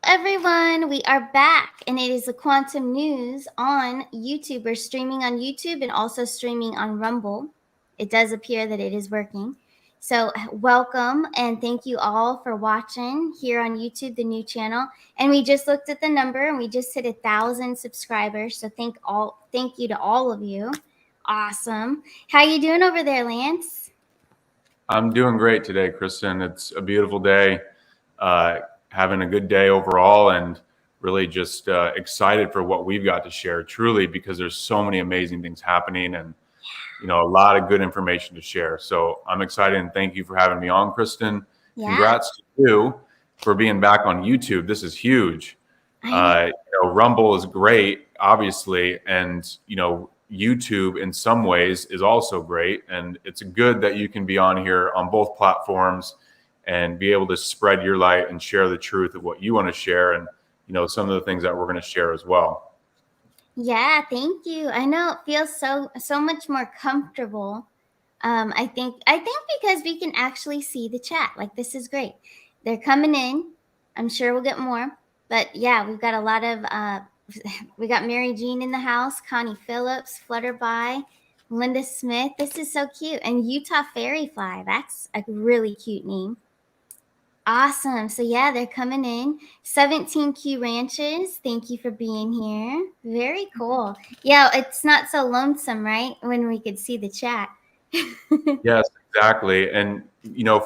everyone, we are back and it is the Quantum News on YouTube. We're streaming on YouTube and also streaming on Rumble. It does appear that it is working. So welcome and thank you all for watching here on YouTube, the new channel. And we just looked at the number and we just hit 1,000 subscribers. So thank you to all of you. Awesome. How you doing over there, Lance? I'm doing great today, Kristen. It's a beautiful day. Having a good day overall, and really just excited for what we've got to share, truly, because there's so many amazing things happening and a lot of good information to share. So I'm excited, and thank you for having me on, Kristen. Yeah. Congrats to you for being back on YouTube. This is huge. Rumble is great, obviously, and YouTube in some ways is also great, and it's good that you can be on here on both platforms and be able to spread your light and share the truth of what you want to share, and some of the things that we're going to share as well. Yeah, thank you. I know it feels so much more comfortable. I think because we can actually see the chat. Like, this is great. They're coming in. I'm sure we'll get more. But yeah, we've got a lot of we got Mary Jean in the house, Connie Phillips, Flutterby, Linda Smith. This is so cute. And Utah Fairyfly. That's a really cute name. Awesome. So yeah, they're coming in. 17Q Ranches, thank you for being here. Very cool. Yeah, it's not so lonesome, right? When we could see the chat. Yes, exactly. And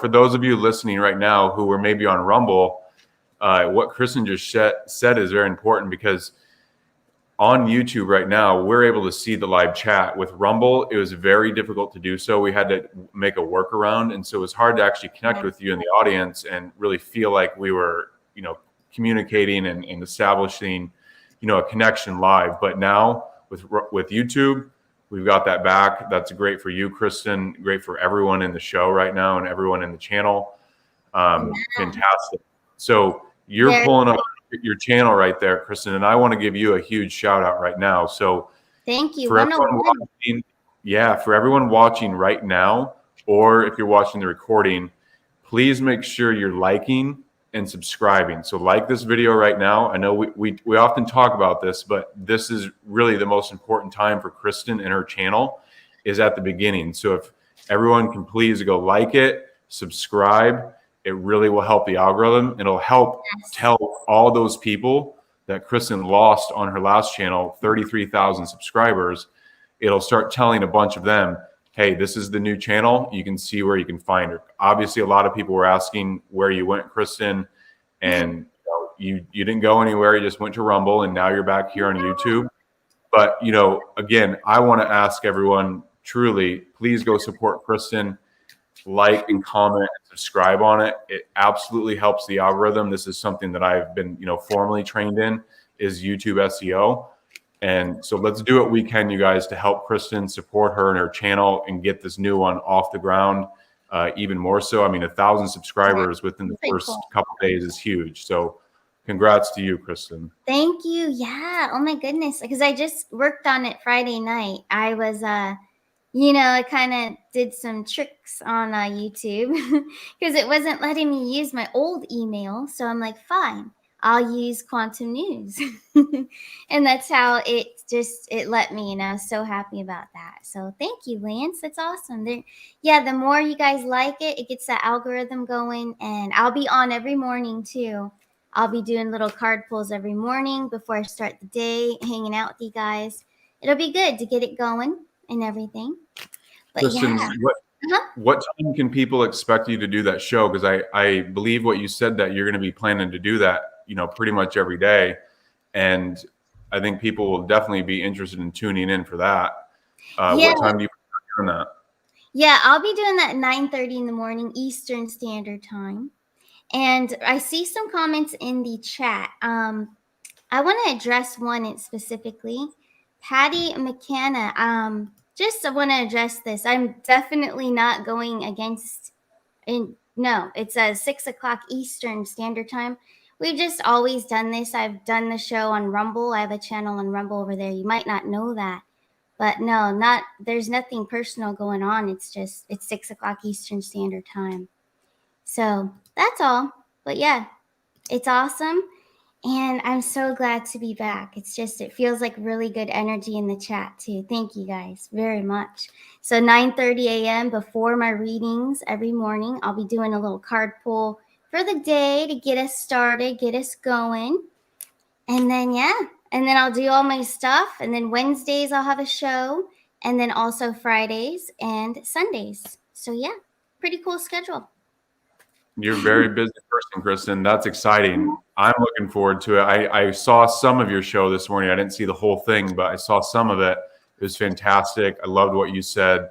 for those of you listening right now who are maybe on Rumble, what Kristen just said is very important, because on YouTube right now, we're able to see the live chat. With Rumble, it was very difficult to do so. We had to make a workaround. And so it was hard to actually connect with you in the audience and really feel like we were, communicating and establishing, a connection live. But now with YouTube, we've got that back. That's great for you, Kristen, great for everyone in the show right now and everyone in the channel. Fantastic. So you're pulling up your channel right there, Kristen, and I want to give you a huge shout out right now. So thank you. For everyone watching right now, or if you're watching the recording, please make sure you're liking and subscribing. So like this video right now. I know we often talk about this, but this is really the most important time for Kristen and her channel, is at the beginning. So if everyone can please go like it, subscribe, it really will help the algorithm. It'll help tell all those people that Kristen lost on her last channel, 33,000 subscribers. It'll start telling a bunch of them, hey, this is the new channel. You can see where you can find her. Obviously, a lot of people were asking where you went, Kristen, and you didn't go anywhere. You just went to Rumble, and now you're back here on YouTube. But, again, I want to ask everyone, truly, please go support Kristen. Like and comment and subscribe on it. It absolutely helps the algorithm. This is something that I've been, formally trained in, is YouTube SEO. And so let's do what we can, you guys, to help Kristen, support her and her channel, and get this new one off the ground even more so. I mean, 1,000 subscribers within the first couple of days is huge. So congrats to you, Kristen. Thank you. Yeah. Oh my goodness. Because I just worked on it Friday night. I was I kind of did some tricks on YouTube because it wasn't letting me use my old email. So I'm like, fine, I'll use Quantum News. And that's how it let me, and I was so happy about that. So thank you, Lance. That's awesome. The more you guys like it, it gets that algorithm going. And I'll be on every morning too. I'll be doing little card pulls every morning before I start the day, hanging out with you guys. It'll be good to get it going and everything. But Kristen, what time can people expect you to do that show? Because I believe what you said, that you're going to be planning to do that, pretty much every day. And I think people will definitely be interested in tuning in for that. What time do you start doing that? Yeah, I'll be doing that at 9:30 in the morning, Eastern Standard Time. And I see some comments in the chat. I want to address one specifically. Patty McKenna, I want to address this. I'm definitely not going against, no, it's 6 o'clock Eastern Standard Time. We've just always done this. I've done the show on Rumble. I have a channel on Rumble over there. You might not know that. But no, there's nothing personal going on. It's 6 o'clock Eastern Standard Time. So that's all. But yeah, it's awesome. And I'm so glad to be back. It feels like really good energy in the chat too. Thank you guys very much. So 9:30 a.m. before my readings every morning, I'll be doing a little card pull for the day to get us started, get us going. And then, and then I'll do all my stuff. And then Wednesdays, I'll have a show. And then also Fridays and Sundays. So, yeah, pretty cool schedule. You're a very busy person, Kristen. That's exciting. I'm looking forward to it. I saw some of your show this morning. I didn't see the whole thing, but I saw some of it. It was fantastic. I loved what you said.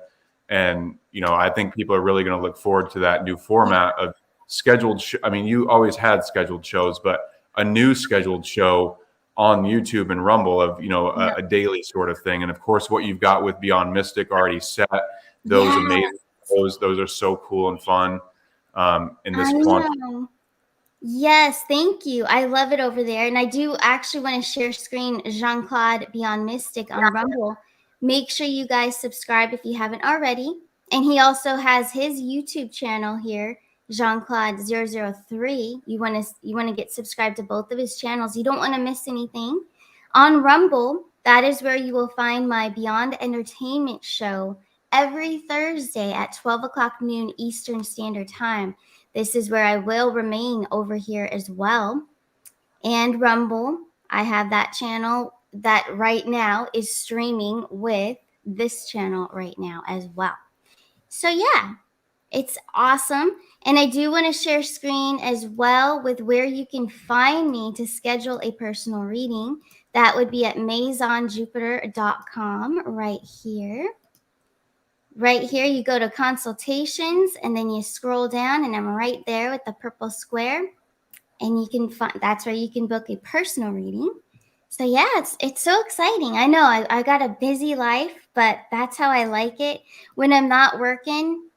And, I think people are really going to look forward to that new format of scheduled. I mean, you always had scheduled shows, but a new scheduled show on YouTube and Rumble of, a daily sort of thing. And of course, what you've got with Beyond Mystic already set, those amazing shows, those are so cool and fun. In this quantum. Yes, thank you. I love it over there. And I do actually want to share screen Jean-Claude Beyond Mystic on Rumble. Make sure you guys subscribe if you haven't already. And he also has his YouTube channel here, Jean-Claude 003. You want to get subscribed to both of his channels. You don't want to miss anything. On Rumble, that is where you will find my Beyond Entertainment show every Thursday at 12 o'clock noon Eastern Standard Time. This is where I will remain over here as well. And Rumble, I have that channel that right now is streaming with this channel right now as well. So yeah, it's awesome. And I do want to share screen as well with where you can find me to schedule a personal reading. That would be at maisonjupiter.com right here. Right here, you go to consultations and then you scroll down and I'm right there with the purple square. And you can find, that's where you can book a personal reading. So yeah, it's so exciting. I know I got a busy life, but that's how I like it. When I'm not working,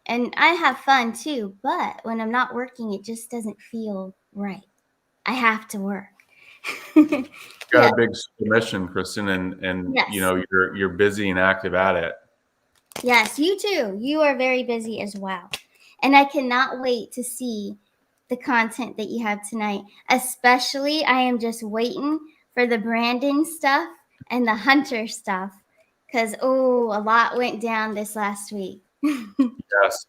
and I have fun too, but when I'm not working, it just doesn't feel right. I have to work. Got a big mission, Kristen, and Yes. you're busy and active at it. Yes, you too. You are very busy as well. And I cannot wait to see the content that you have tonight. Especially, I am just waiting for the Brandon stuff and the Hunter stuff. Because, a lot went down this last week.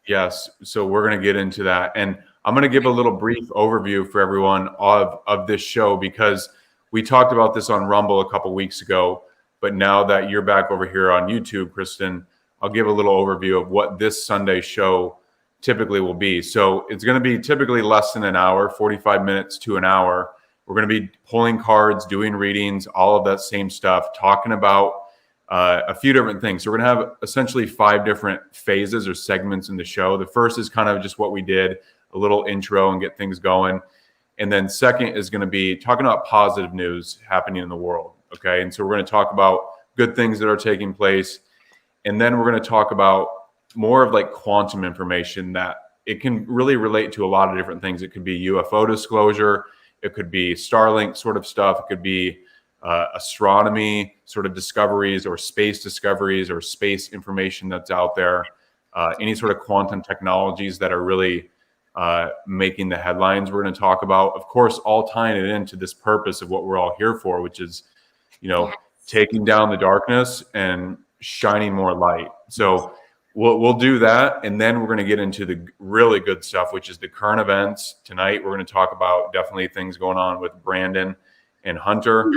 Yes. So we're going to get into that. And I'm going to give a little brief overview for everyone of this show because we talked about this on Rumble a couple weeks ago. But now that you're back over here on YouTube, Kristen, I'll give a little overview of what this Sunday show typically will be. So it's going to be typically less than an hour, 45 minutes to an hour. We're going to be pulling cards, doing readings, all of that same stuff, talking about a few different things. So we're going to have essentially 5 different phases or segments in the show. The first is kind of just what we did, a little intro and get things going. And then second is going to be talking about positive news happening in the world. Okay. And so we're going to talk about good things that are taking place. And then we're going to talk about more of like quantum information that it can really relate to a lot of different things. It could be UFO disclosure. It could be Starlink sort of stuff. It could be astronomy sort of discoveries or space discoveries or space information that's out there. Any sort of quantum technologies that are really making the headlines we're going to talk about. Of course, all tying it into this purpose of what we're all here for, which is, taking down the darkness and shining more light. So we'll do that. And then we're going to get into the really good stuff, which is the current events. Tonight, we're going to talk about definitely things going on with Brandon and Hunter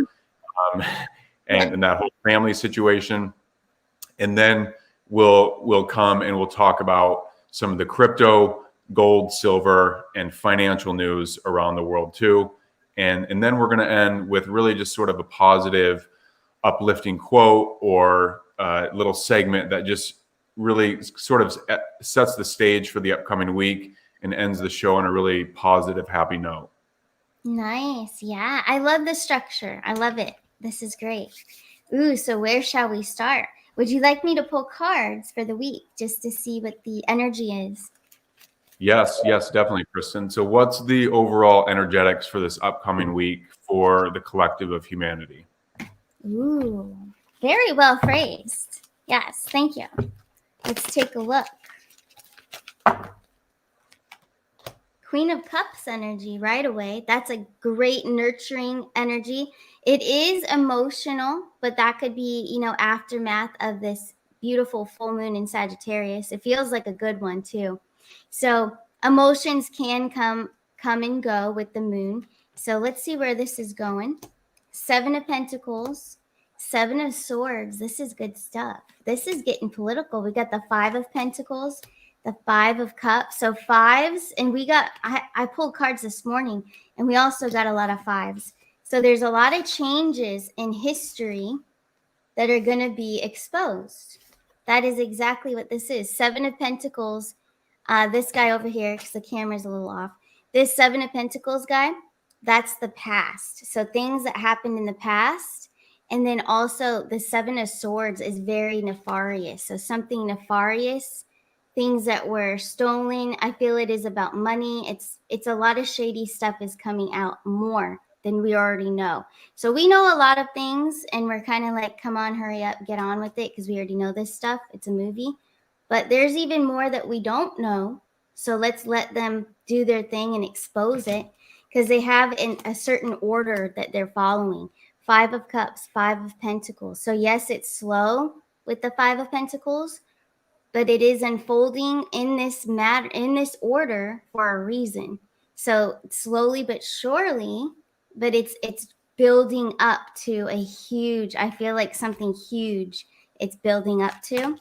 and that whole family situation. And then we'll come and we'll talk about some of the crypto, gold, silver, and financial news around the world too. And then we're going to end with really just sort of a positive, uplifting quote or little segment that just really sort of sets the stage for the upcoming week and ends the show on a really positive, happy note. Nice. Yeah, I love the structure. I love it. This is great. So where shall we start? Would you like me to pull cards for the week just to see what the energy is? Yes, definitely, Kristen. So what's the overall energetics for this upcoming week for the collective of humanity? Very well phrased. Yes, thank you. Let's take a look. Queen of Cups energy right away. That's a great nurturing energy. It is emotional, but that could be, aftermath of this beautiful full moon in Sagittarius. It feels like a good one too. So emotions can come and go with the moon. So let's see where this is going. Seven of Pentacles, Seven of Swords. This is good stuff. This is getting political. We got the Five of Pentacles, the Five of Cups. So fives, and I pulled cards this morning, and we also got a lot of fives. So there's a lot of changes in history that are going to be exposed. That is exactly what this is. Seven of Pentacles. This guy over here, because the camera's a little off. This Seven of Pentacles guy, that's the past. So things that happened in the past. And then also the Seven of Swords is very nefarious. So something nefarious, things that were stolen. I feel it is about money. It's a lot of shady stuff is coming out more than we already know. So we know a lot of things, and we're kind of like, come on, hurry up, get on with it, because we already know this stuff. It's a movie. But there's even more that we don't know. So let's let them do their thing and expose it, because they have a certain order that they're following. Five of Cups, Five of Pentacles. So yes, it's slow with the Five of Pentacles, but it is unfolding in this order for a reason. So slowly but surely, but it's building up to a huge, I feel like something huge it's building up to.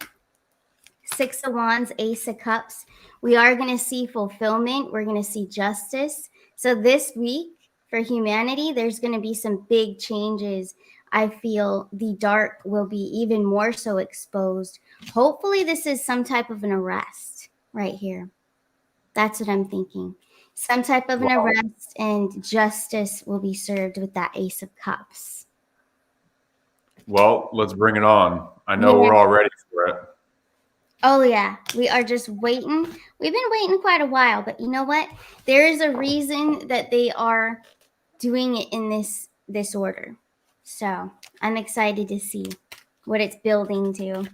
Six of Wands, Ace of Cups. We are going to see fulfillment. We're going to see justice. So this week for humanity, there's going to be some big changes. I feel the dark will be even more so exposed. Hopefully this is some type of an arrest right here. That's what I'm thinking. Some type of an arrest, and justice will be served with that Ace of Cups. Well, let's bring it on. I know we're all ready for it. Oh, yeah. We are just waiting. We've been waiting quite a while, but you know what? There is a reason that they are doing it in this order. So I'm excited to see what it's building to.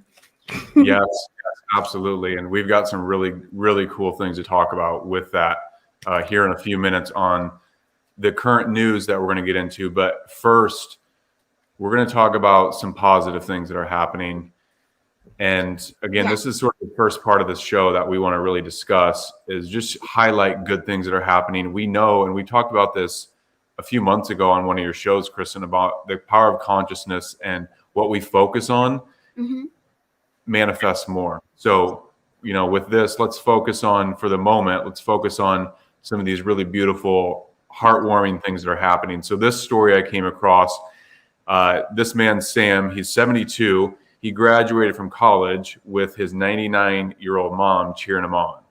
Yes, absolutely. And we've got some really, really cool things to talk about with that here in a few minutes on the current news that we're going to get into. But first, we're going to talk about some positive things that are happening. And again, this is sort of the first part of this show that we want to really discuss, is just highlight good things that are happening. We know, and we talked about this a few months ago on one of your shows, Kristen, about the power of consciousness, and what we focus on manifests more. So, with this, let's focus on, for the moment, let's focus on some of these really beautiful, heartwarming things that are happening. So this story I came across, this man, Sam, he's 72. He graduated from college with his 99-year-old mom cheering him on.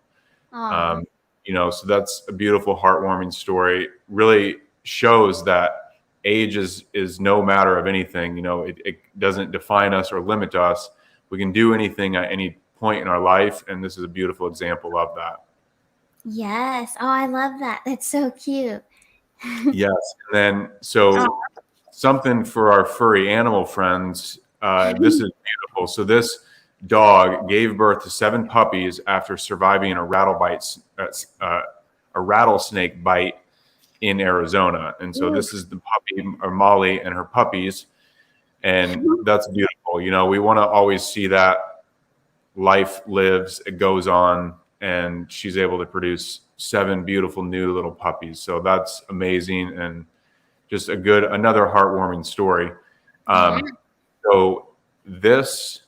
So that's a beautiful, heartwarming story. Really shows that age is no matter of anything. It doesn't define us or limit us. We can do anything at any point in our life, and this is a beautiful example of that. Yes. Oh, I love that. That's so cute. Yes. And then, something for our furry animal friends. This is beautiful. So this dog gave birth to 7 puppies after surviving a rattlesnake bite in Arizona. And so this is the puppy, or Molly, and her puppies. And that's beautiful. We want to always see that life lives, it goes on, and she's able to produce 7 beautiful new little puppies. So that's amazing, and just another heartwarming story. So this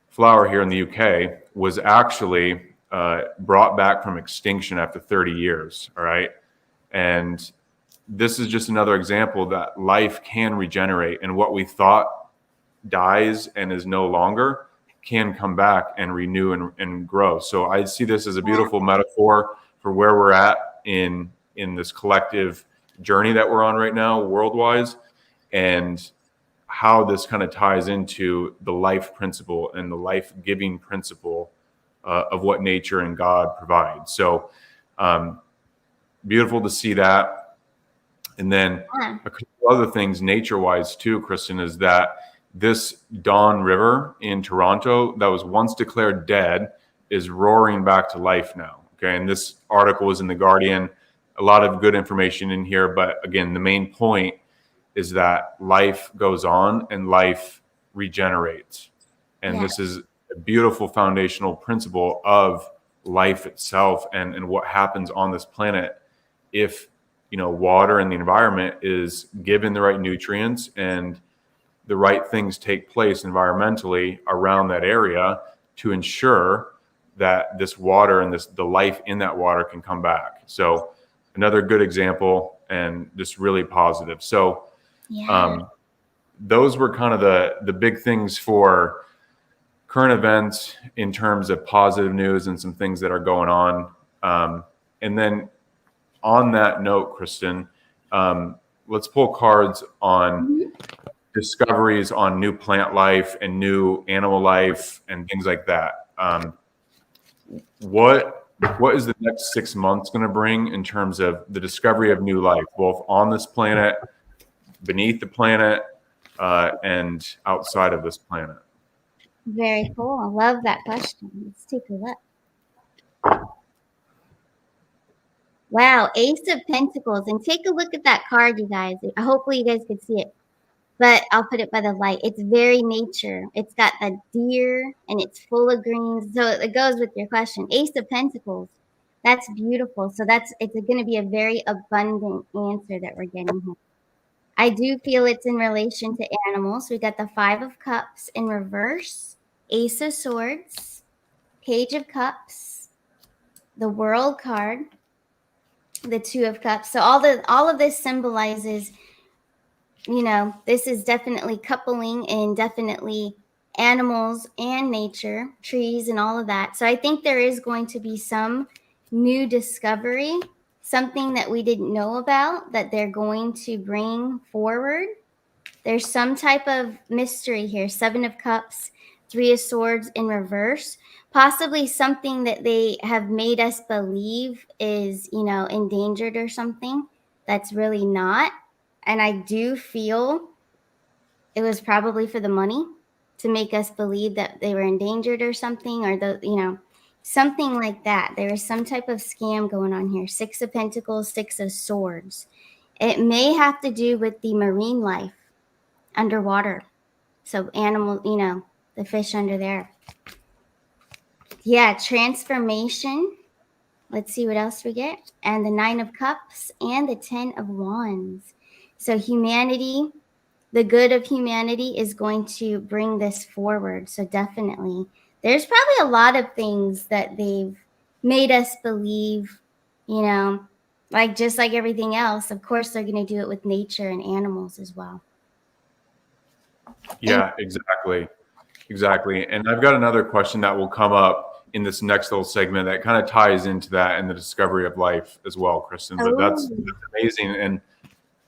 flower here in the UK was actually brought back from extinction after 30 years. All right. And this is just another example that life can regenerate, and what we thought dies and is no longer can come back and renew and grow. So I see this as a beautiful metaphor for where we're at in this collective journey that we're on right now, worldwide, and how this kind of ties into the life principle and the life-giving principle of what nature and God provide. So beautiful to see that. And then a couple other things nature-wise too, Kristen, is that this Don River in Toronto that was once declared dead is roaring back to life now. Okay, and this article was in The Guardian. A lot of good information in here, but again, the main point is that life goes on and life regenerates. And Yeah. this is a beautiful foundational principle of life itself and what happens on this planet if, water and the environment is given the right nutrients and the right things take place environmentally around that area to ensure that this water and the life in that water can come back. So another good example and just really positive. So Yeah. those were kind of the big things for current events in terms of positive news and some things that are going on. And then on that note, Kristen, let's pull cards on Mhm. discoveries on new plant life and new animal life and things like that. What is the next 6 months going to bring in terms of the discovery of new life, both on this planet, beneath the planet, and outside of this planet? Very cool. I love that question. Let's take a look. Wow, Ace of Pentacles. And take a look at that card, you guys. Hopefully you guys could see it. But I'll put it by the light. It's very nature. It's got the deer and it's full of greens. So it goes with your question. Ace of Pentacles. That's beautiful. So it's going to be a very abundant answer that we're getting here. I do feel it's in relation to animals. We got the Five of Cups in reverse, Ace of Swords, Page of Cups, the World card, the Two of Cups. So all of this symbolizes, this is definitely coupling and definitely animals and nature, trees and all of that. So I think there is going to be some new discovery, something that we didn't know about that they're going to bring forward. There's some type of mystery here. Seven of Cups, Three of Swords in reverse. Possibly something that they have made us believe is, endangered or something that's really not. And I do feel it was probably for the money to make us believe that they were endangered or something, or something like that. There is some type of scam going on here. Six of Pentacles, Six of Swords. It may have to do with the marine life underwater. So animal, the fish under there. Yeah, transformation. Let's see what else we get. And the Nine of Cups and the Ten of Wands. So humanity, the good of humanity is going to bring this forward. So definitely. There's probably a lot of things that they've made us believe, like just like everything else. Of course, they're going to do it with nature and animals as well. Yeah, exactly. Exactly. And I've got another question that will come up in this next little segment that kind of ties into that and the discovery of life as well, Kristen. But that's amazing. And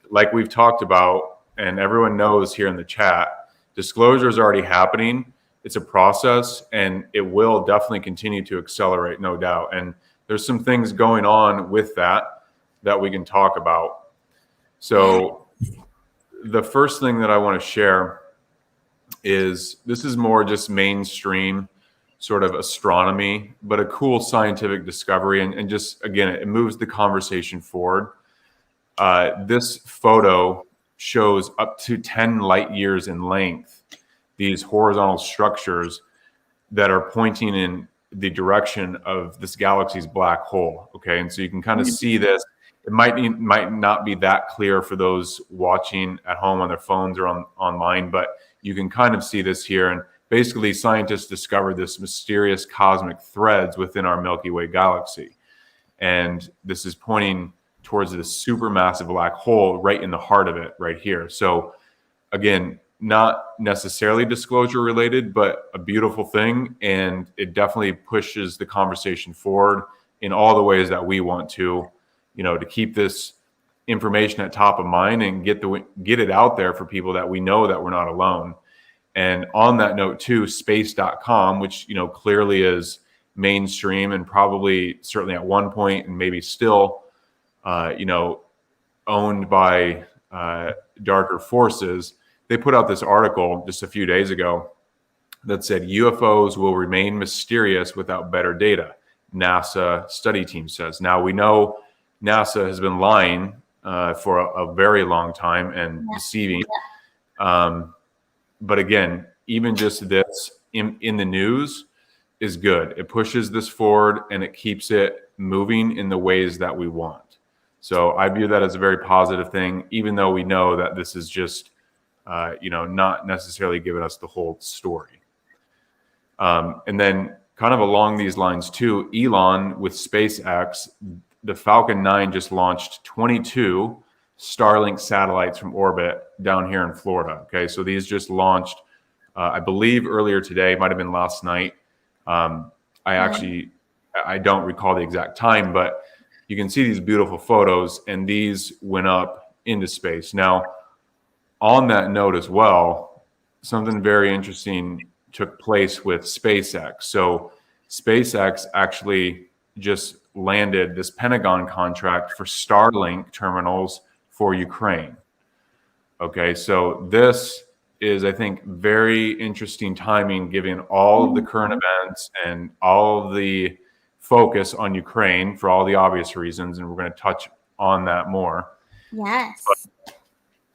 like we've talked about, and everyone knows here in the chat, disclosure is already happening. It's a process and it will definitely continue to accelerate, no doubt. And there's some things going on with that we can talk about. So the first thing that I want to share is this is more just mainstream sort of astronomy, but a cool scientific discovery. And just, again, it moves the conversation forward. This photo shows up to 10 light years in length, these horizontal structures that are pointing in the direction of this galaxy's black hole. Okay. And so you can kind of see this. It might not be that clear for those watching at home on their phones or online, but you can kind of see this here. And basically, scientists discovered this mysterious cosmic threads within our Milky Way galaxy. And this is pointing towards this supermassive black hole right in the heart of it right here. So again, not necessarily disclosure related, but a beautiful thing. And it definitely pushes the conversation forward in all the ways that we want to keep this information at top of mind and get it out there for people that we know that we're not alone. And on that note too, space.com, which, clearly is mainstream and probably certainly at one point and maybe still, owned by darker forces. They put out this article just a few days ago that said UFOs will remain mysterious without better data. NASA study team says. Now, we know NASA has been lying for a very long time and deceiving. But again, even just this in the news is good. It pushes this forward and it keeps it moving in the ways that we want. So I view that as a very positive thing, even though we know that this is just, not necessarily giving us the whole story. And then kind of along these lines too, Elon with SpaceX, the Falcon 9 just launched 22 Starlink satellites from orbit down here in Florida. Okay, so these just launched, I believe earlier today, might have been last night. I don't recall the exact time, but you can see these beautiful photos, and these went up into space. Now, on that note as well, something very interesting took place with SpaceX. So SpaceX actually just landed this Pentagon contract for Starlink terminals for Ukraine. Okay, so this is, I think, very interesting timing given all of the current events and all of the focus on Ukraine for all the obvious reasons, and we're going to touch on that more. Yes. But,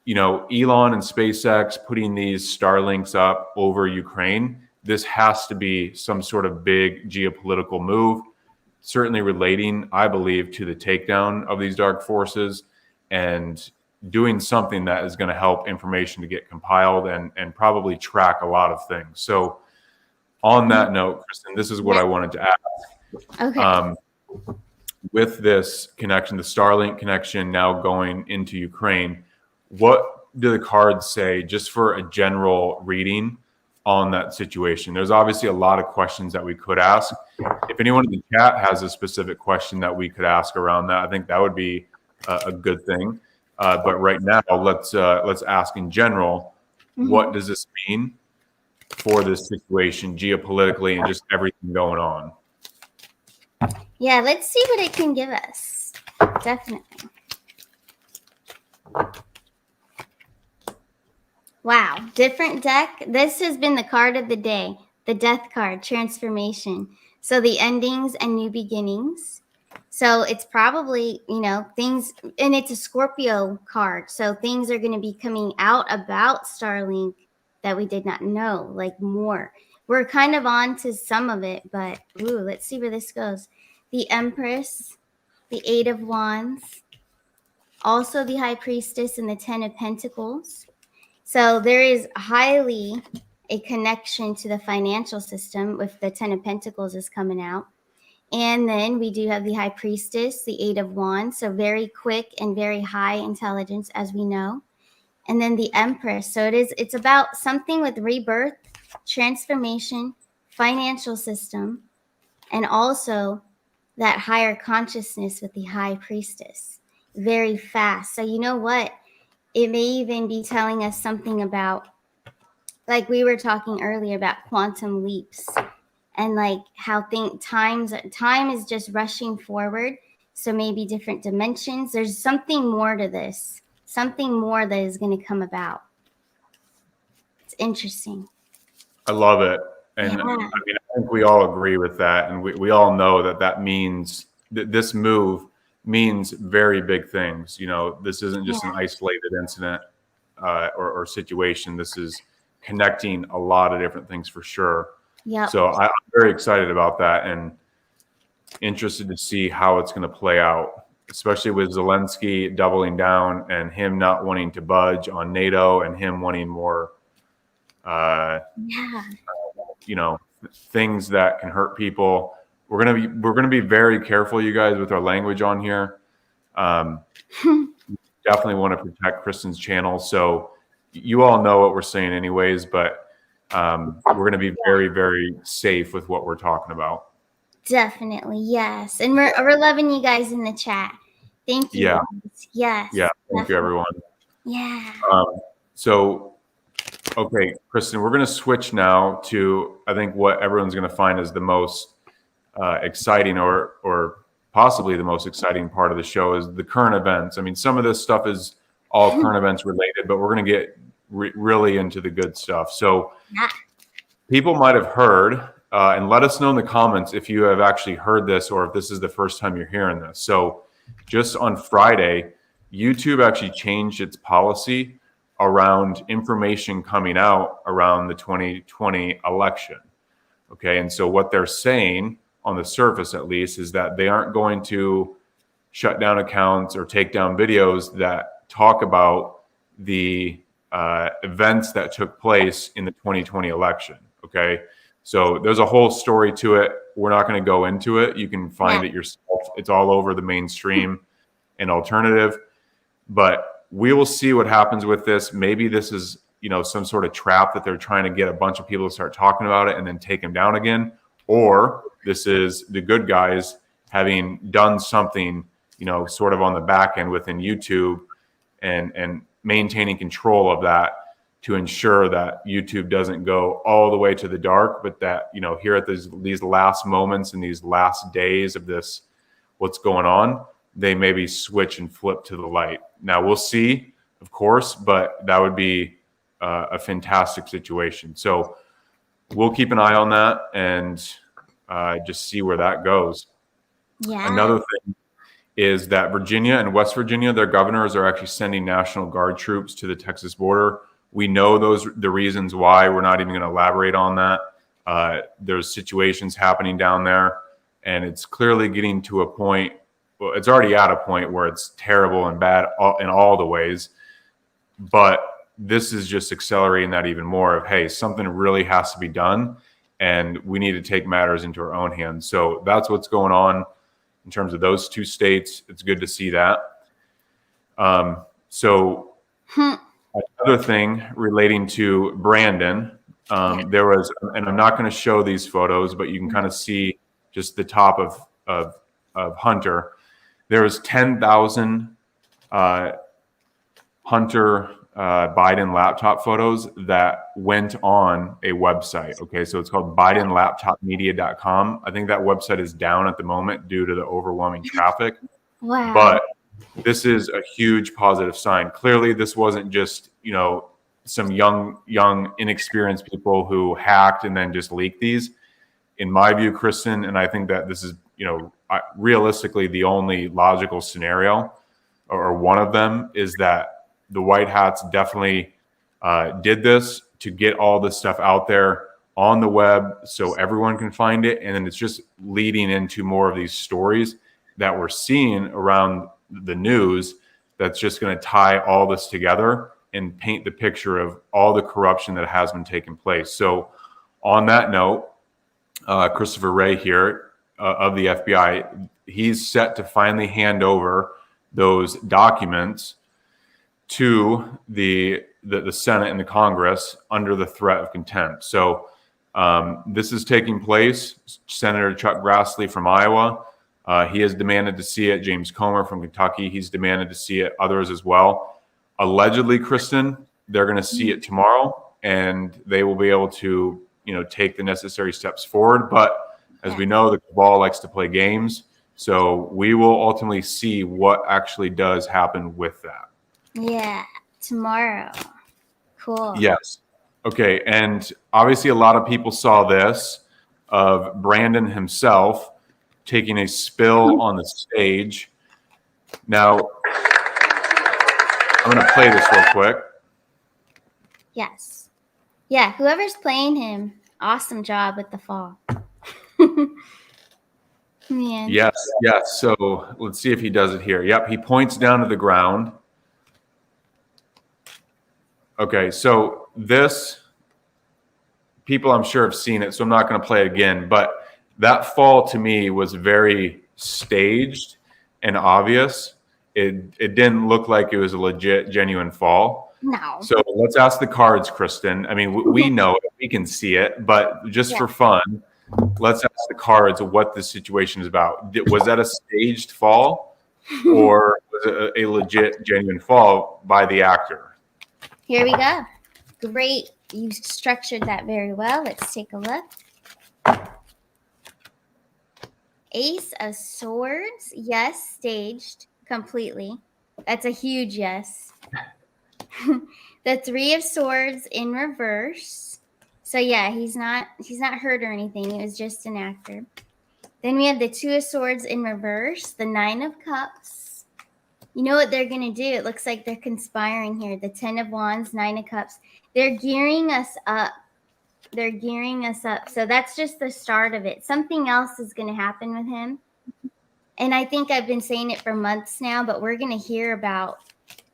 Elon and SpaceX putting these Starlinks up over Ukraine, this has to be some sort of big geopolitical move, certainly relating, I believe, to the takedown of these dark forces and doing something that is going to help information to get compiled and probably track a lot of things. So on that note, Kristen, this is what I wanted to ask. Okay. With this connection, the Starlink connection now going into Ukraine, what do the cards say just for a general reading on that situation? There's obviously a lot of questions that we could ask. If anyone in the chat has a specific question that we could ask around that, I think that would be a good thing. But right now, let's ask in general, what does this mean for this situation geopolitically and just everything going on? Yeah, let's see what it can give us. Definitely. Wow, different deck. This has been the card of the day, the Death card, transformation. So the endings and new beginnings. So it's probably, things, and it's a Scorpio card. So things are going to be coming out about Starlink that we did not know, like more. We're kind of on to some of it, but let's see where this goes. The Empress, the Eight of Wands, also the High Priestess and the Ten of Pentacles. So there is highly a connection to the financial system with the Ten of Pentacles is coming out. And then we do have the High Priestess, the Eight of Wands, so very quick and very high intelligence, as we know. And then the Empress. So it's about something with rebirth, transformation, financial system, and also that higher consciousness with the High Priestess. Very fast. So you know what? It may even be telling us something about, like we were talking earlier about quantum leaps and like how time is just rushing forward. So maybe different dimensions. There's something more to this, something more that is going to come about. It's interesting. I love it. And I think we all agree with that. And we all know that means that this move means very big things. This isn't just an isolated incident or situation. This is connecting a lot of different things for sure. Yeah. So I'm very excited about that and interested to see how it's going to play out, especially with Zelensky doubling down and him not wanting to budge on NATO and him wanting more, things that can hurt people. We're gonna be very careful, you guys, with our language on here. Definitely want to protect Kristen's channel, so you all know what we're saying, anyways. But we're gonna be very, very safe with what we're talking about. Definitely, yes, and we're loving you guys in the chat. Thank you. Yeah. Guys. Yes. Yeah. Thank you, everyone. Yeah. Okay, Kristen, we're going to switch now to, I think, what everyone's going to find is the most exciting or possibly the most exciting part of the show is the current events. I mean, some of this stuff is all current events related, but we're going to get really into the good stuff. So people might have heard and let us know in the comments if you have actually heard this or if this is the first time you're hearing this. So just on Friday, YouTube actually changed its policy around information coming out around the 2020 election. Okay, and so what they're saying on the surface, at least, is that they aren't going to shut down accounts or take down videos that talk about the events that took place in the 2020 election. Okay, so there's a whole story to it. We're not going to go into it. You can find it yourself. It's all over the mainstream and alternative. But we will see what happens with this. Maybe this is, some sort of trap that they're trying to get a bunch of people to start talking about it and then take them down again. Or this is the good guys having done something, sort of on the back end within YouTube and maintaining control of that to ensure that YouTube doesn't go all the way to the dark, but that, here at these last moments and these last days of this, what's going on, they maybe switch and flip to the light. Now we'll see, of course, but that would be a fantastic situation. So we'll keep an eye on that and just see where that goes. Yeah. Another thing is that Virginia and West Virginia, their governors are actually sending National Guard troops to the Texas border. We know the reasons why. We're not even going to elaborate on that. There's situations happening down there, and it's clearly getting to a point. Well, it's already at a point where it's terrible and bad in all the ways, but this is just accelerating that even more of, hey, something really has to be done and we need to take matters into our own hands. So that's what's going on in terms of those two states. It's good to see that. Another thing relating to Brandon, there was, and I'm not going to show these photos, but you can kind of see just the top of Hunter. There was 10,000 Hunter Biden laptop photos that went on a website. Okay, so it's called BidenLaptopMedia.com. I think that website is down at the moment due to the overwhelming traffic. Wow. But this is a huge positive sign. Clearly, this wasn't just, some young, inexperienced people who hacked and then just leaked these. In my view, Kristen, and I think that this is, realistically the only logical scenario, or one of them, is that the White Hats definitely did this to get all this stuff out there on the web so everyone can find it. And then it's just leading into more of these stories that we're seeing around the news that's just going to tie all this together and paint the picture of all the corruption that has been taking place. So on that note, Christopher Wray here of the FBI, he's set to finally hand over those documents to the Senate and the Congress under the threat of contempt. So this is taking place. Senator Chuck Grassley from Iowa, he has demanded to see it. James Comer from Kentucky, he's demanded to see it. Others as well. Allegedly, Kristen, they're going to see it tomorrow, and they will be able to, take the necessary steps forward. But as we know, the cabal likes to play games. So we will ultimately see what actually does happen with that. Yeah, tomorrow. Cool. Yes. Okay. And obviously, a lot of people saw this of Brandon himself taking a spill on the stage. Now, I'm going to play this real quick. Yes. Yeah, whoever's playing him, awesome job with the fall. Man. Yes. So let's see if he does it here. Yep. He points down to the ground. Okay, so this, people I'm sure have seen it, so I'm not going to play it again, but that fall to me was very staged and obvious. It didn't look like it was a legit, genuine fall. No. So let's ask the cards, Kristen. I mean, we know it, we can see it, but just for fun, let's ask the cards what the situation is about. Was that a staged fall, or was it a legit, genuine fall by the actor? Here we go. Great. You structured that very well. Let's take a look. Ace of Swords. Yes, staged completely. That's a huge yes. The Three of Swords in reverse. So yeah, he's not hurt or anything. It was just an actor. Then we have the Two of Swords in reverse, the Nine of Cups. You know what they're going to do? It looks like they're conspiring here. The Ten of Wands, Nine of Cups. They're gearing us up. They're gearing us up. So that's just the start of it. Something else is going to happen with him. And I think I've been saying it for months now, but we're going to hear about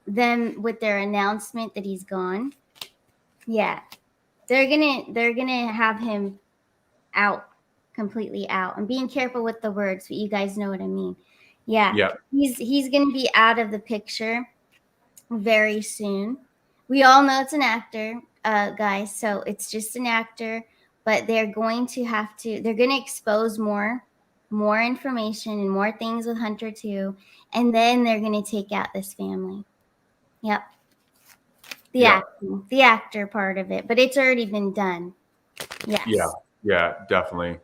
them with their announcement that he's gone. Yeah. They're going to have him out, completely out. I'm being careful with the words, but you guys know what I mean. Yeah. He's going to be out of the picture very soon. We all know it's an actor, guys, so it's just an actor, but they're going to expose more information and more things with Hunter too, and then they're going to take out this family. Yep. The actor part of it, but it's already been done. Yes. Yeah, definitely.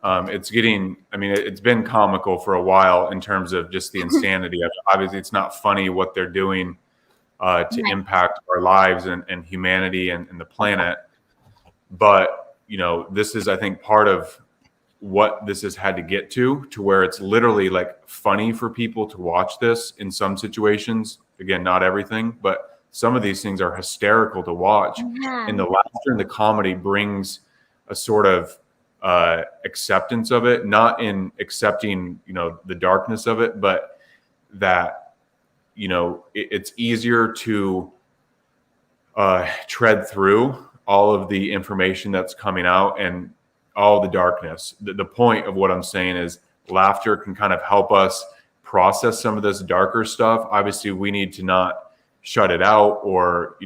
It's been comical for a while in terms of just the insanity of it. Obviously, it's not funny what they're doing to impact our lives and humanity and the planet. But, this is, I think, part of what this has had to get to where it's literally like funny for people to watch this in some situations. Again, not everything, but some of these things are hysterical to watch. Yeah. And the laughter and the comedy brings a sort of acceptance of it, not in accepting, the darkness of it, but that, it's easier to tread through all of the information that's coming out and all the darkness. The point of what I'm saying is laughter can kind of help us process some of this darker stuff. Obviously, we need to not shut it out or,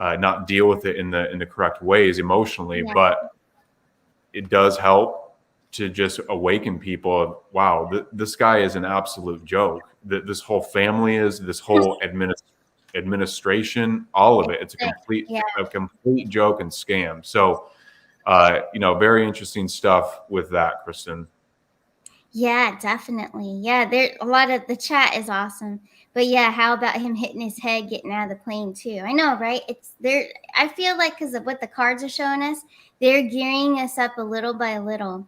not deal with it in the correct ways emotionally, but it does help to just awaken people of, wow, this guy is an absolute joke. This whole family is, this whole administration, all of it. It's a complete joke and scam. So, very interesting stuff with that, Kristen. Yeah, definitely. Yeah, there a lot of the chat is awesome. But yeah, how about him hitting his head getting out of the plane too? I know, right? It's there. I feel like because of what the cards are showing us, they're gearing us up a little by little.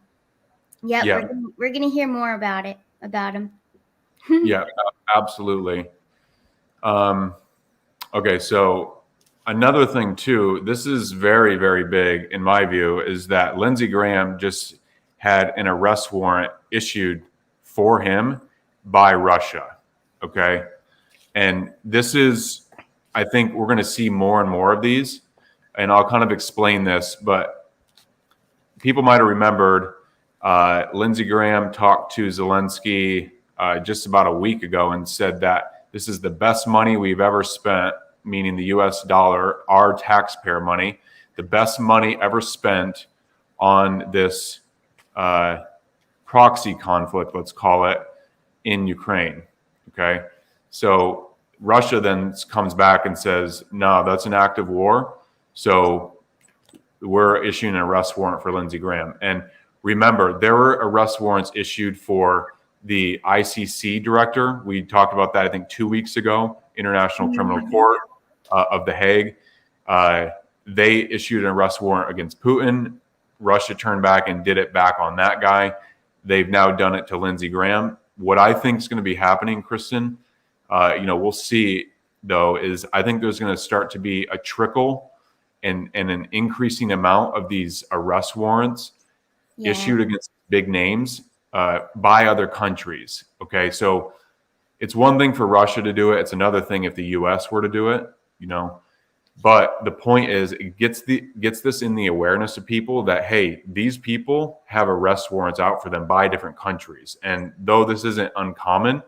Yep, Yeah, we're gonna hear more about him. Yeah, absolutely. Okay, so another thing too, this is very, very big in my view, is that Lindsey Graham just had an arrest warrant issued for him by Russia. Okay. And this is, I think we're going to see more and more of these. And I'll kind of explain this, but people might have remembered Lindsey Graham talked to Zelensky just about a week ago and said that this is the best money we've ever spent, meaning the US dollar, our taxpayer money, the best money ever spent on this proxy conflict, let's call it, in Ukraine. Okay. So Russia then comes back and says, no, that's an act of war. So we're issuing an arrest warrant for Lindsey Graham. And remember, there were arrest warrants issued for the ICC director. We talked about that, I think, 2 weeks ago, International Criminal Court of The Hague. They issued an arrest warrant against Putin. Russia turned back and did it back on that guy. They've now done it to Lindsey Graham. What I think is going to be happening, Kristen, we'll see, though, is I think there's going to start to be a trickle and an increasing amount of these arrest warrants issued against big names by other countries. Okay, so it's one thing for Russia to do it. It's another thing if the U.S. were to do it, But the point is, it gets this in the awareness of people that, hey, these people have arrest warrants out for them by different countries. And though this isn't uncommon,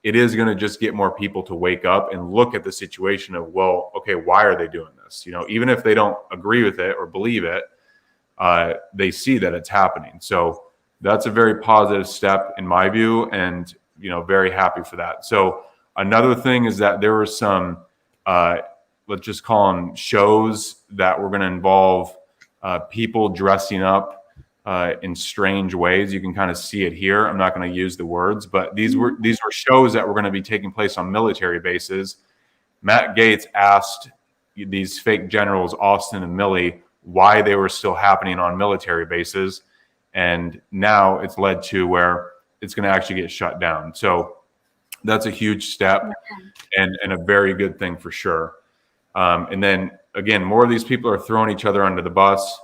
it is going to just get more people to wake up and look at the situation of, well, okay, why are they doing this? Even if they don't agree with it or believe it, they see that it's happening. So that's a very positive step in my view, and very happy for that. So another thing is that there were some let's just call them shows that were going to involve people dressing up in strange ways. You can kind of see it here. I'm not going to use the words, but these were shows that were going to be taking place on military bases. Matt Gaetz asked these fake generals, Austin and Milley, why they were still happening on military bases. And now it's led to where it's going to actually get shut down. So that's a huge step and a very good thing for sure. And then again, more of these people are throwing each other under the bus.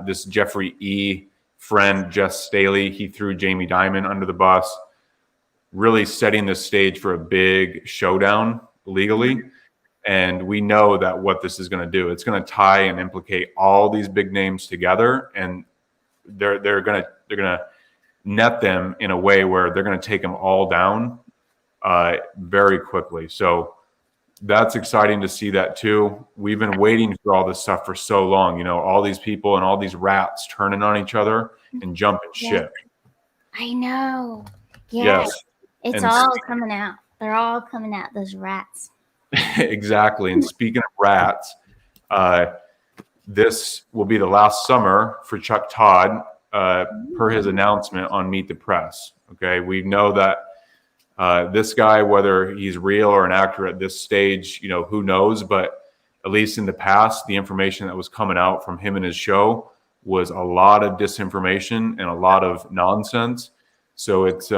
This Jeffrey E. friend, Jess Staley, he threw Jamie Dimon under the bus, really setting the stage for a big showdown legally. And we know that what this is going to do, it's going to tie and implicate all these big names together, and they're going to net them in a way where they're going to take them all down very quickly. So that's exciting to see that too. We've been waiting for all this stuff for so long, you know, all these people and all these rats turning on each other and jumping ship. I know. Yes. It's And all coming out. They're all coming out, those rats. Exactly. And speaking of rats, this will be the last summer for Chuck Todd, per his announcement on Meet the Press. Okay. We know that this guy, whether he's real or an actor at this stage, you know, who knows, but at least in the past, the information that was coming out from him and his show was a lot of disinformation and a lot of nonsense. So it's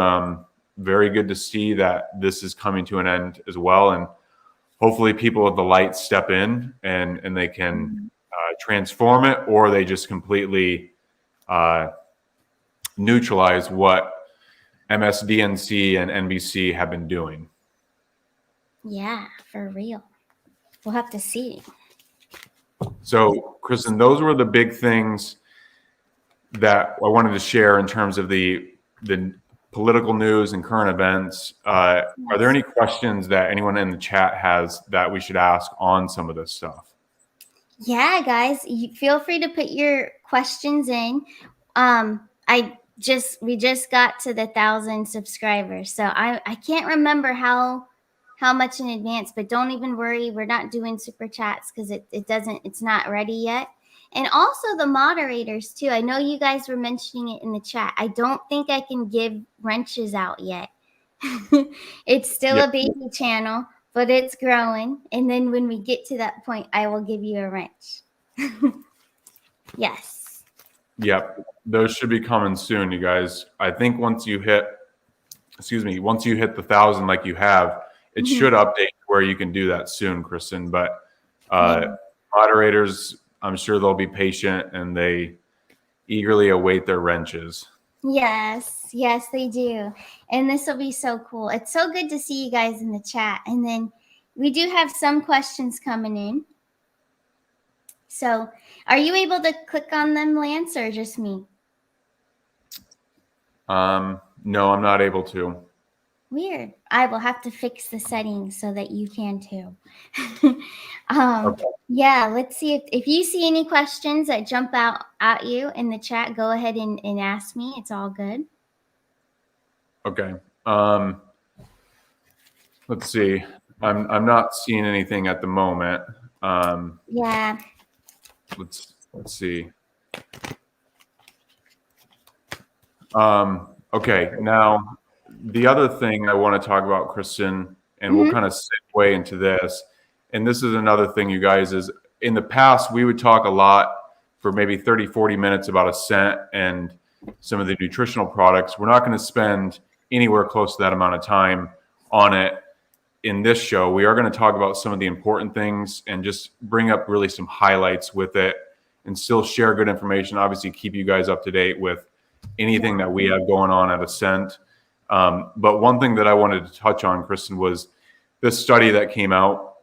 very good to see that this is coming to an end as well. And hopefully people with the light step in and they can transform it, or they just completely neutralize what MSDNC and NBC have been doing. Yeah, for real. We'll have to see. So, Kristen, those were the big things that I wanted to share in terms of the political news and current events. Are there any questions that anyone in the chat has that we should ask on some of this stuff? Yeah, guys, you feel free to put your questions in. We just got to the 1,000 subscribers, so I can't remember how much in advance, but don't even worry, we're not doing super chats because it's not ready yet. And also the moderators too. I know you guys were mentioning it in the chat. I don't think I can give wrenches out yet. It's still a baby channel, but it's growing. And then when we get to that point, I will give you a wrench. Yes. Yep. Those should be coming soon, you guys. I think once you hit the 1,000 like you have, it should update where you can do that soon, Kristen. But moderators, I'm sure they'll be patient and they eagerly await their wrenches. Yes, they do. And this will be so cool. It's so good to see you guys in the chat. And then we do have some questions coming in. So are you able to click on them, Lance, or just me? No, I'm not able to. Weird. I will have to fix the settings so that you can too. Okay. Yeah, let's see if you see any questions that jump out at you in the chat, go ahead and ask me. It's all good. Okay. Let's see. I'm not seeing anything at the moment. Yeah. Let's see. Okay. Now, the other thing I want to talk about, Kristen, and we'll kind of segue into this. And this is another thing, you guys, is in the past, we would talk a lot for maybe 30, 40 minutes about Ascent and some of the nutritional products. We're not going to spend anywhere close to that amount of time on it in this show. We are going to talk about some of the important things and just bring up really some highlights with it and still share good information. Obviously, keep you guys up to date with anything that we have going on at Ascent. But one thing that I wanted to touch on, Kristen, was this study that came out,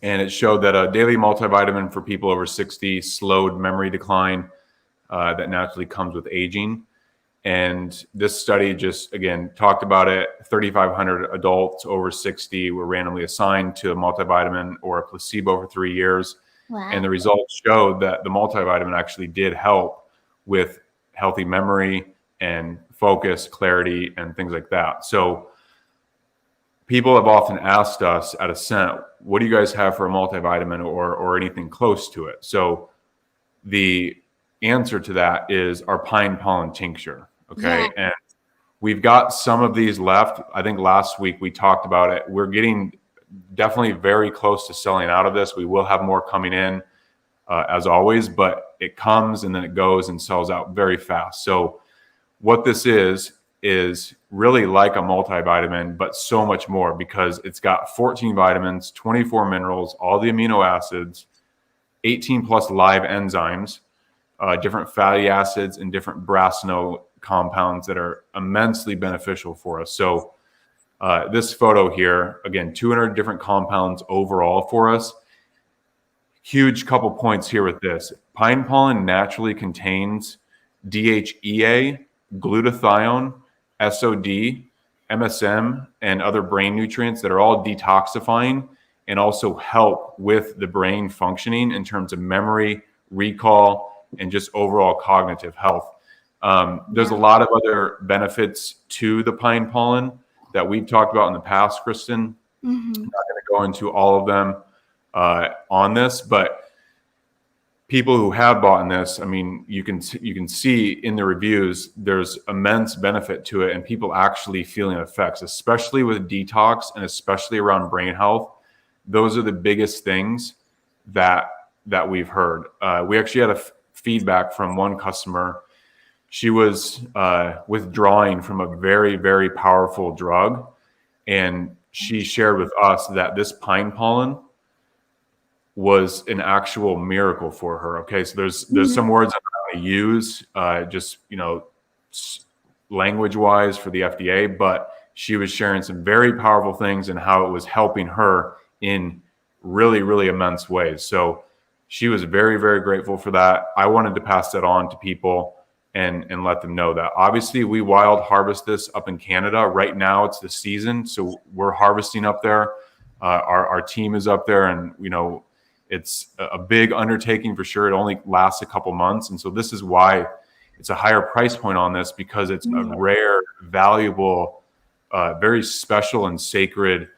and it showed that a daily multivitamin for people over 60 slowed memory decline that naturally comes with aging. And this study just, again, talked about it. 3,500 adults over 60 were randomly assigned to a multivitamin or a placebo for 3 years. Wow. And the results showed that the multivitamin actually did help with healthy memory and focus, clarity, and things like that. So people have often asked us at Ascent, what do you guys have for a multivitamin or anything close to it? So the answer to that is our pine pollen tincture. Okay. Yeah. And we've got some of these left. I think last week we talked about it. We're getting definitely very close to selling out of this. We will have more coming in. as always, but it comes and then it goes and sells out very fast. So what this is really like a multivitamin, but so much more, because it's got 14 vitamins, 24 minerals, all the amino acids, 18 plus live enzymes, different fatty acids, and different brassino compounds that are immensely beneficial for us. So this photo here, again, 200 different compounds overall for us. Huge couple points here with this. Pine pollen naturally contains DHEA, glutathione, SOD, MSM, and other brain nutrients that are all detoxifying and also help with the brain functioning in terms of memory, recall, and just overall cognitive health. There's a lot of other benefits to the pine pollen that we've talked about in the past, Kristen. I'm not going to go into all of them on this, but people who have bought in this, I mean, you can see in the reviews, there's immense benefit to it, and people actually feeling effects, especially with detox and especially around brain health. Those are the biggest things that we've heard. We actually had feedback from one customer. She was withdrawing from a very, very powerful drug, and she shared with us that this pine pollen was an actual miracle for her. Okay, so there's some words I'm not going to use, just language wise for the FDA, but she was sharing some very powerful things and how it was helping her in really, really immense ways. So she was very, very grateful for that. I wanted to pass that on to people and let them know that. Obviously, we wild harvest this up in Canada. Right now, it's the season, so we're harvesting up there. Our team is up there, and it's a big undertaking for sure. It only lasts a couple months, and so this is why it's a higher price point on this, because it's a rare, valuable, very special and sacred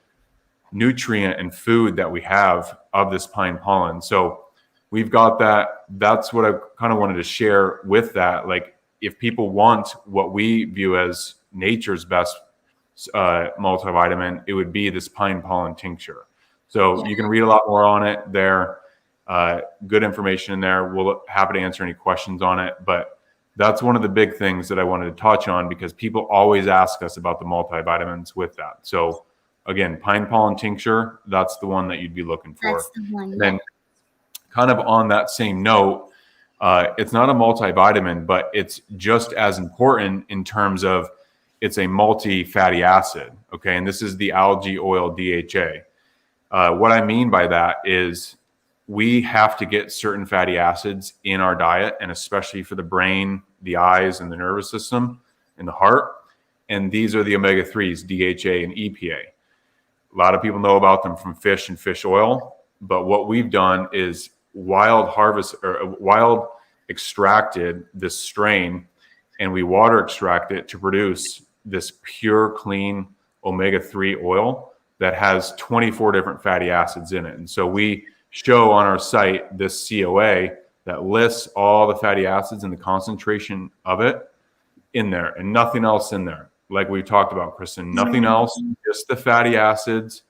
nutrient and food that we have of this pine pollen. So we've got that. That's what I kind of wanted to share with that. Like, if people want what we view as nature's best multivitamin, it would be this pine pollen tincture. So you can read a lot more on it there. Good information in there. We'll happy to answer any questions on it. But that's one of the big things that I wanted to touch on, because people always ask us about the multivitamins with that. So again, pine pollen tincture, that's the one that you'd be looking for. That's the one. And then kind of on that same note, it's not a multivitamin, but it's just as important in terms of it's a multi-fatty acid. Okay, and this is the algae oil DHA. What I mean by that is we have to get certain fatty acids in our diet, and especially for the brain, the eyes, and the nervous system, and the heart. And these are the omega-3s, DHA and EPA. A lot of people know about them from fish and fish oil, but what we've done is wild extracted this strain, and we water extract it to produce this pure, clean omega-3 oil that has 24 different fatty acids in it. And so we show on our site this COA that lists all the fatty acids and the concentration of it in there, and nothing else in there. Like we talked about, Kristen, nothing else, just the fatty acids,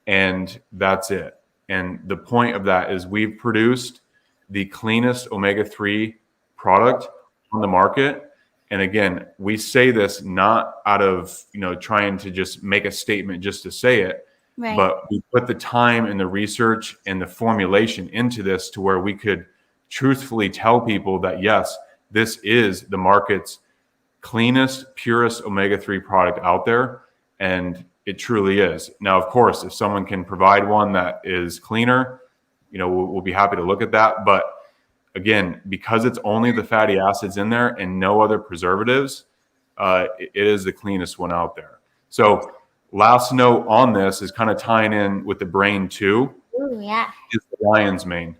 and that's it. And the point of that is we've produced the cleanest omega-3 product on the market. And again, we say this not out of, trying to just make a statement just to say it, Right. but we put the time and the research and the formulation into this to where we could truthfully tell people that, yes, this is the market's cleanest, purest omega-3 product out there. And it truly is. Now, of course, if someone can provide one that is cleaner, we'll be happy to look at that. But again, because it's only the fatty acids in there and no other preservatives, it is the cleanest one out there. So last note on this is kind of tying in with the brain too. Ooh, yeah. Is the lion's mane.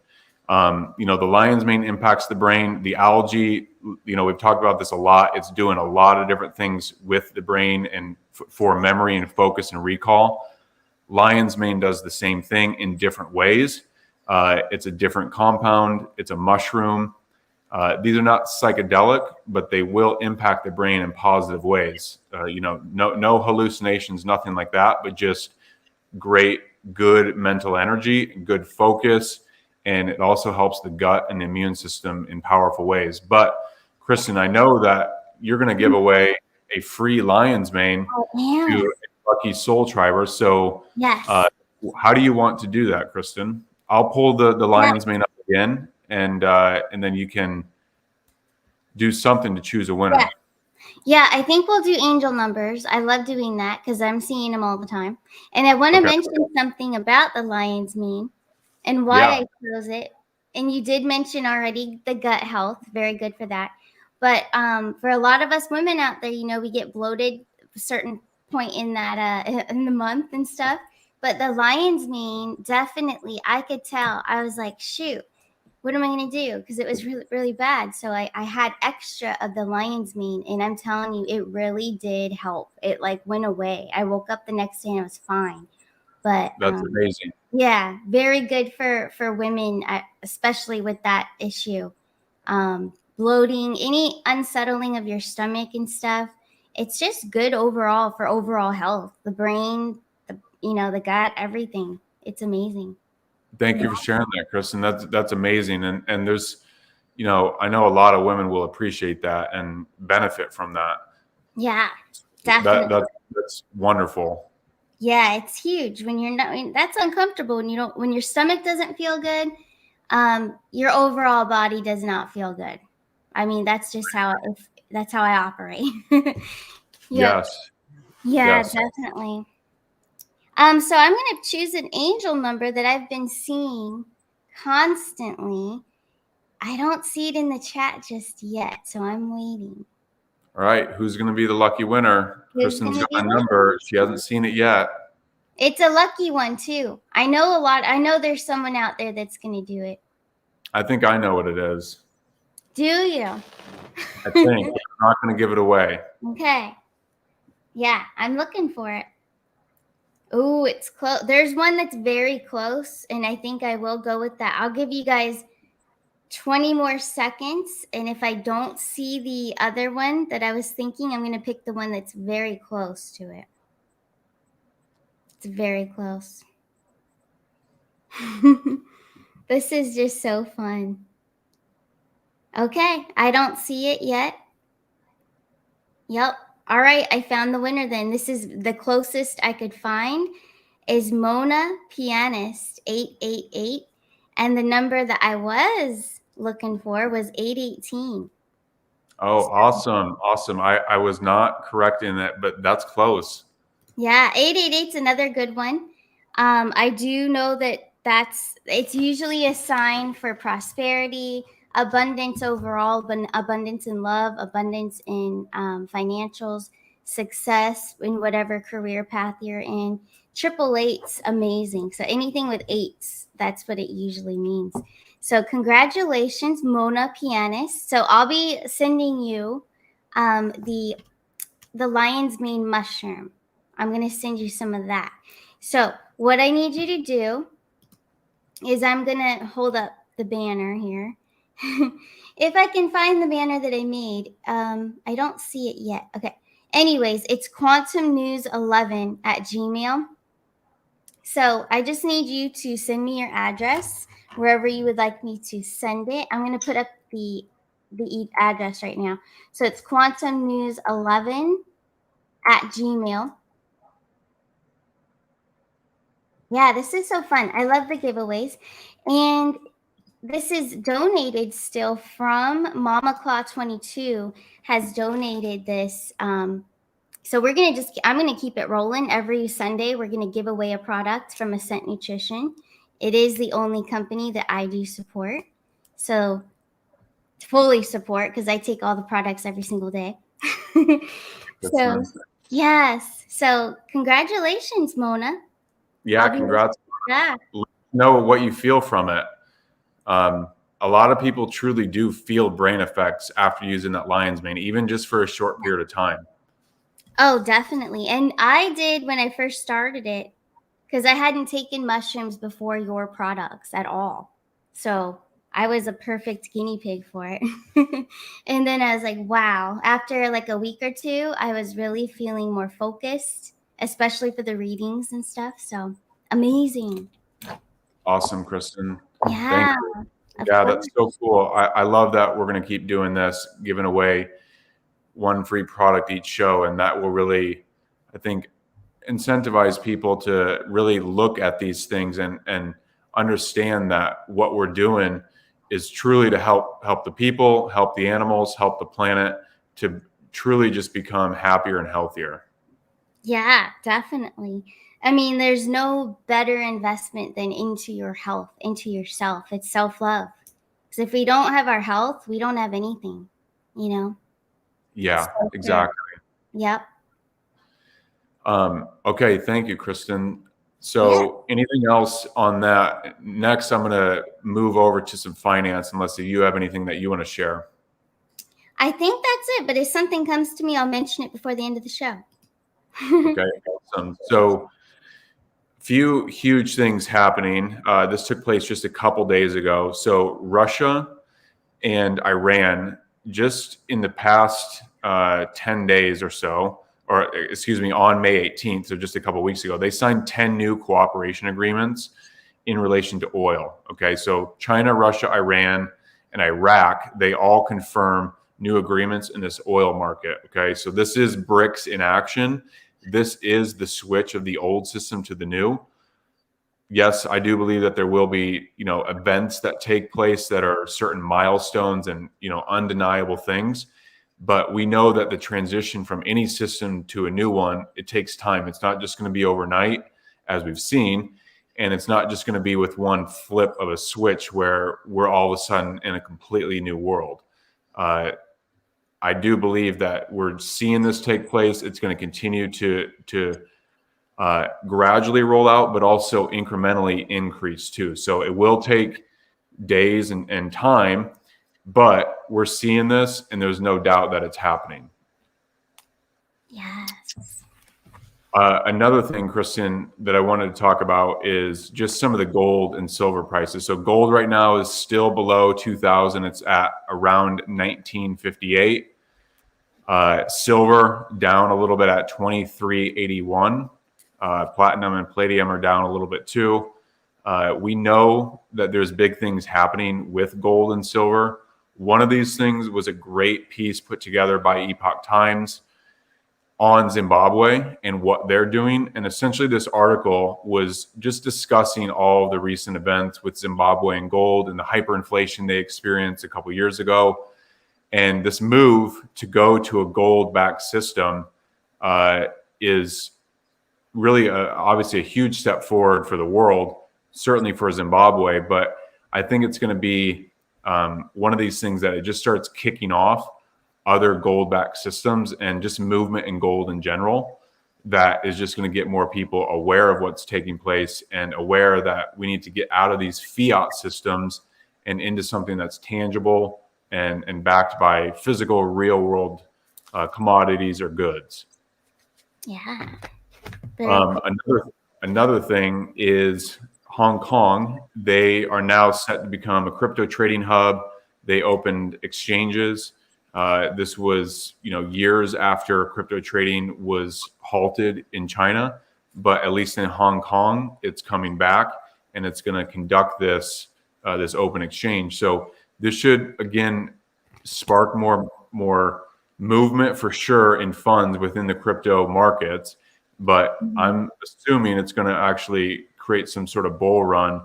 The lion's mane impacts the brain. The algae, we've talked about this a lot. It's doing a lot of different things with the brain and for memory and focus and recall. Lion's mane does the same thing in different ways. It's a different compound. It's a mushroom. These are not psychedelic, but they will impact the brain in positive ways. No hallucinations, nothing like that, but just great, good mental energy, good focus, and it also helps the gut and the immune system in powerful ways. But Kristen, I know that you're going to give away a free lion's mane to Yes. a lucky soul triber. So Yes. how do you want to do that, Kristen? I'll pull the Yeah. lion's mane up again, and then you can do something to choose a winner. Yeah. Yeah, I think we'll do angel numbers. I love doing that because I'm seeing them all the time. And I want to Okay. mention something about the lion's mane and why Yeah. I chose it. And you did mention already the gut health, very good for that. But for a lot of us women out there, we get bloated a certain point in that in the month and stuff. But the lion's mane, definitely, I could tell. I was like, shoot, what am I going to do? Because it was really, really bad. So I had extra of the lion's mane, and I'm telling you, it really did help. It like went away. I woke up the next day and I was fine. But That's amazing. yeah, very good for women, especially with that issue. Bloating, any unsettling of your stomach and stuff. It's just good overall for overall health. The brain, the gut, everything. It's amazing. Thank you for sharing that, Kristen. That's amazing. And there's, I know a lot of women will appreciate that and benefit from that. Yeah, That, definitely. that that's wonderful. Yeah, it's huge when you're not. That's uncomfortable when you don't. When your stomach doesn't feel good, your overall body does not feel good. I mean, that's just that's how I operate. Yep. Yes. Yeah, Yes. definitely. So I'm gonna choose an angel number that I've been seeing constantly. I don't see it in the chat just yet, so I'm waiting. All right. Who's going to be the lucky winner? Who's Kristen's gonna got be a lucky? number. She hasn't seen it yet. It's a lucky one too. I know a lot. I know there's someone out there that's gonna do it. I think I know what it is. Do you? I think. I'm not going to give it away. Okay. Yeah, I'm looking for it. Oh, it's close. There's one that's very close, and I think I will go with that. I'll give you guys 20 more seconds, and if I don't see the other one that I was thinking, I'm going to pick the one that's very close to it. It's very close. This is just so fun. Okay, I don't see it yet. Yep. All right, I found the winner then. This is the closest I could find is Mona Pianist 888, and the number that I was looking for was 818. Oh, awesome. Awesome. I was not correct in that, but that's close. Yeah, 888 is another good one. I do know that it's usually a sign for prosperity, abundance overall, but abundance in love, abundance in financials, success in whatever career path you're in. Triple eight's amazing. So anything with eights, that's what it usually means. So congratulations, Mona Pianist. So I'll be sending you the lion's mane mushroom. I'm going to send you some of that. So what I need you to do is I'm going to hold up the banner here. If I can find the banner that I made, I don't see it yet. Okay. Anyways, it's quantumnews11@gmail. So I just need you to send me your address wherever you would like me to send it. I'm going to put up the address right now. So it's quantumnews11@gmail. Yeah, this is so fun. I love the giveaways. And this is donated still from Mama Claw 22 has donated this. So I'm going to keep it rolling every Sunday. We're going to give away a product from Ascent Nutrition. It is the only company that I do support. So fully support because I take all the products every single day. So Nice. yes. So congratulations, Mona. Yeah, congrats. Yeah. Let us know what you feel from it. A lot of people truly do feel brain effects after using that lion's mane, even just for a short period of time. Oh, definitely. And I did when I first started it because I hadn't taken mushrooms before your products at all. So I was a perfect guinea pig for it. And then I was like, wow. After like a week or two, I was really feeling more focused, especially for the readings and stuff. So amazing. Awesome, Kristen. Thank Yeah, you. of Yeah, course. that's so cool. I love that we're going to keep doing this, giving away one free product each show. And that will really, I think, incentivize people to really look at these things and understand that what we're doing is truly to help the people, help the animals, help the planet to truly just become happier and healthier. Yeah, definitely. I mean, there's no better investment than into your health, into yourself. It's self love. Because if we don't have our health, we don't have anything, you know? Yeah, So true. exactly. Yep. Okay, thank you, Kristen. Yeah. So anything else on that? Next, I'm going to move over to some finance, unless you have anything that you want to share. I think that's it. But if something comes to me, I'll mention it before the end of the show. Okay, awesome. So few huge things happening. This took place just a couple days ago. So Russia and Iran, just in the past 10 days or so, or excuse me, on May 18th, so just a couple weeks ago, they signed 10 new cooperation agreements in relation to oil. Okay, so China, Russia, Iran, and Iraq, they all confirm new agreements in this oil market. Okay, so this is BRICS in action. This is the switch of the old system to the new. Yes, I do believe that there will be, events that take place that are certain milestones and, undeniable things. But we know that the transition from any system to a new one, it takes time. It's not just going to be overnight, as we've seen. And it's not just going to be with one flip of a switch where we're all of a sudden in a completely new world. Uh, I do believe that we're seeing this take place. It's going to continue to gradually roll out, but also incrementally increase too. So it will take days and time, but we're seeing this, and there's no doubt that it's happening. Yes. Another thing, Kristen, that I wanted to talk about is just some of the gold and silver prices. So gold right now is still below 2000. It's at around 1958. Silver down a little bit at 2381. Platinum and palladium are down a little bit too. We know that there's big things happening with gold and silver. One of these things was a great piece put together by Epoch Times on Zimbabwe and what they're doing. And essentially, this article was just discussing all of the recent events with Zimbabwe and gold and the hyperinflation they experienced a couple years ago. And this move to go to a gold-backed system is really obviously a huge step forward for the world, certainly for Zimbabwe. But I think it's going to be one of these things that it just starts kicking off other gold-backed systems and just movement in gold in general. That is just going to get more people aware of what's taking place and aware that we need to get out of these fiat systems and into something that's tangible and backed by physical, real-world commodities or goods. Yeah. Very cool. Another thing is Hong Kong. They are now set to become a crypto trading hub. They opened exchanges. This was, years after crypto trading was halted in China, but at least in Hong Kong, it's coming back, and it's going to conduct this open exchange. So this should again spark more movement for sure in funds within the crypto markets. But I'm assuming it's going to actually create some sort of bull run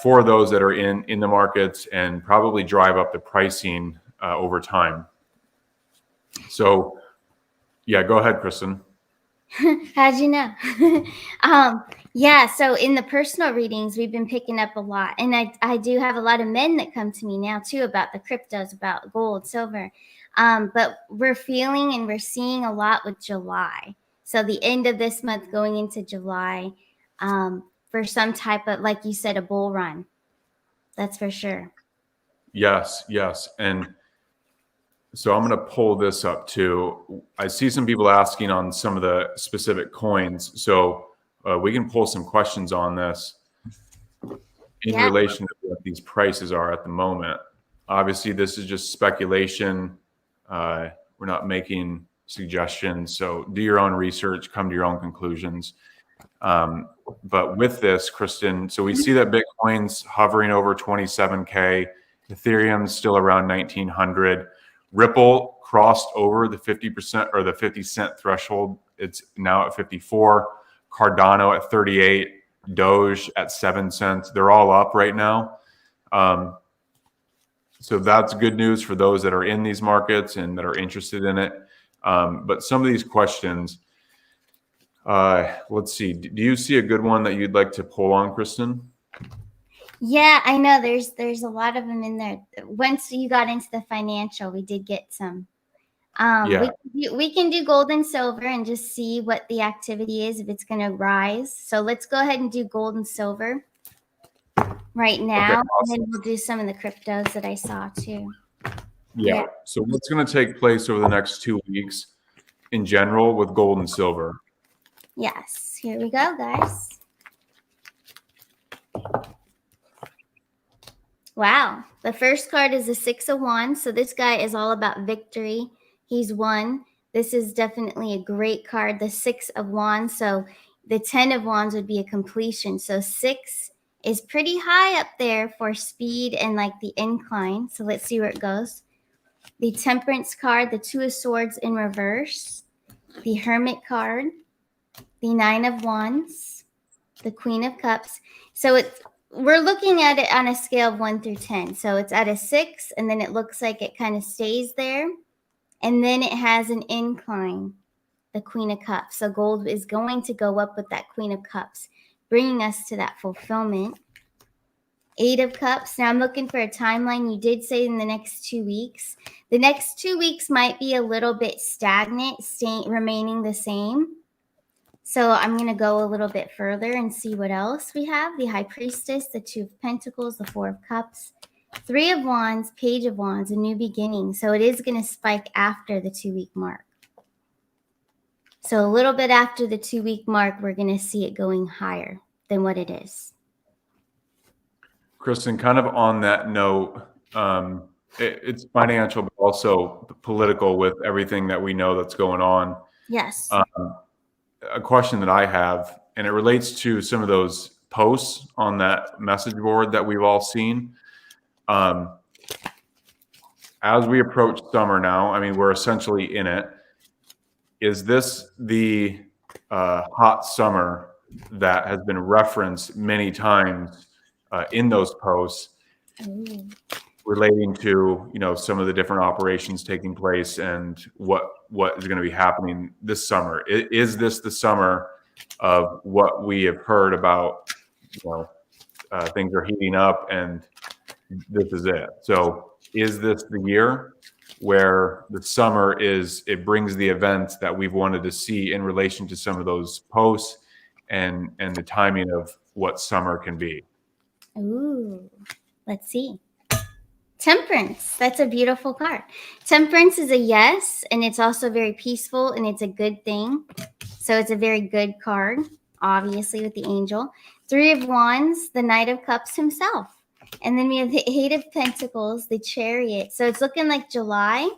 for those that are in the markets and probably drive up the pricing over time. So, yeah, go ahead, Kristen. How'd you know? Yeah, so in the personal readings, we've been picking up a lot. And I do have a lot of men that come to me now, too, about the cryptos, about gold, silver. But we're feeling and we're seeing a lot with July. So the end of this month going into July for some type of, like you said, a bull run. That's for sure. Yes. And so I'm going to pull this up too. I see some people asking on some of the specific coins. So we can pull some questions on this in relation to what these prices are at the moment. Obviously, this is just speculation. We're not making suggestions. So do your own research, come to your own conclusions. But with this, Kristen, so we see that Bitcoin's hovering over 27K, Ethereum's still around 1900. Ripple crossed over the 50% or the 50 cent threshold. It's now at 54. Cardano at 38. Doge at 7 cents. They're all up right now. So that's good news for those that are in these markets and that are interested in it. But some of these questions, let's see. Do you see a good one that you'd like to pull on, Kristen? Yeah, I know there's a lot of them in there. Once you got into the financial, we did get some. Yeah. We can do gold and silver and just see what the activity is, if it's going to rise. So let's go ahead and do gold and silver right now. Okay, awesome. And then we'll do some of the cryptos that I saw too. Yeah. So what's going to take place over the next 2 weeks in general with gold and silver? Yes, here we go, guys. Wow. The first card is the 6 of Wands. So this guy is all about victory. He's won. This is definitely a great card. The 6 of Wands. So the 10 of Wands would be a completion. So 6 is pretty high up there for speed and like the incline. So let's see where it goes. The Temperance card, the 2 of Swords in reverse, the Hermit card, the 9 of Wands, the Queen of Cups. So we're looking at it on a scale of 1 through 10. So it's at a 6, and then it looks like it kind of stays there. And then it has an incline, the Queen of Cups. So gold is going to go up with that Queen of Cups, bringing us to that fulfillment. 8 of Cups. Now I'm looking for a timeline. You did say in the next 2 weeks. The next 2 weeks might be a little bit stagnant, remaining the same. So I'm going to go a little bit further and see what else we have. The High Priestess, the 2 of Pentacles, the 4 of Cups, 3 of Wands, Page of Wands, a new beginning. So it is going to spike after the 2-week mark. So a little bit after the 2-week mark, we're going to see it going higher than what it is. Kristen, kind of on that note, it's financial, but also political with everything that we know that's going on. Yes. A question that I have, and it relates to some of those posts on that message board that we've all seen. As we approach summer now, I mean, we're essentially in it. Is this the hot summer that has been referenced many times in those posts? Ooh. Relating to, you know, some of the different operations taking place and what is going to be happening this summer? Is this the summer of what we have heard about? You know, things are heating up and this is it. So is this the year where the summer it brings the events that we've wanted to see in relation to some of those posts and the timing of what summer can be? Ooh, let's see. Temperance. That's a beautiful card. Temperance is a yes, and it's also very peaceful, and it's a good thing. So it's a very good card, obviously, with the angel. 3 of Wands, the Knight of Cups himself. And then we have the 8 of Pentacles, the Chariot. So it's looking like July,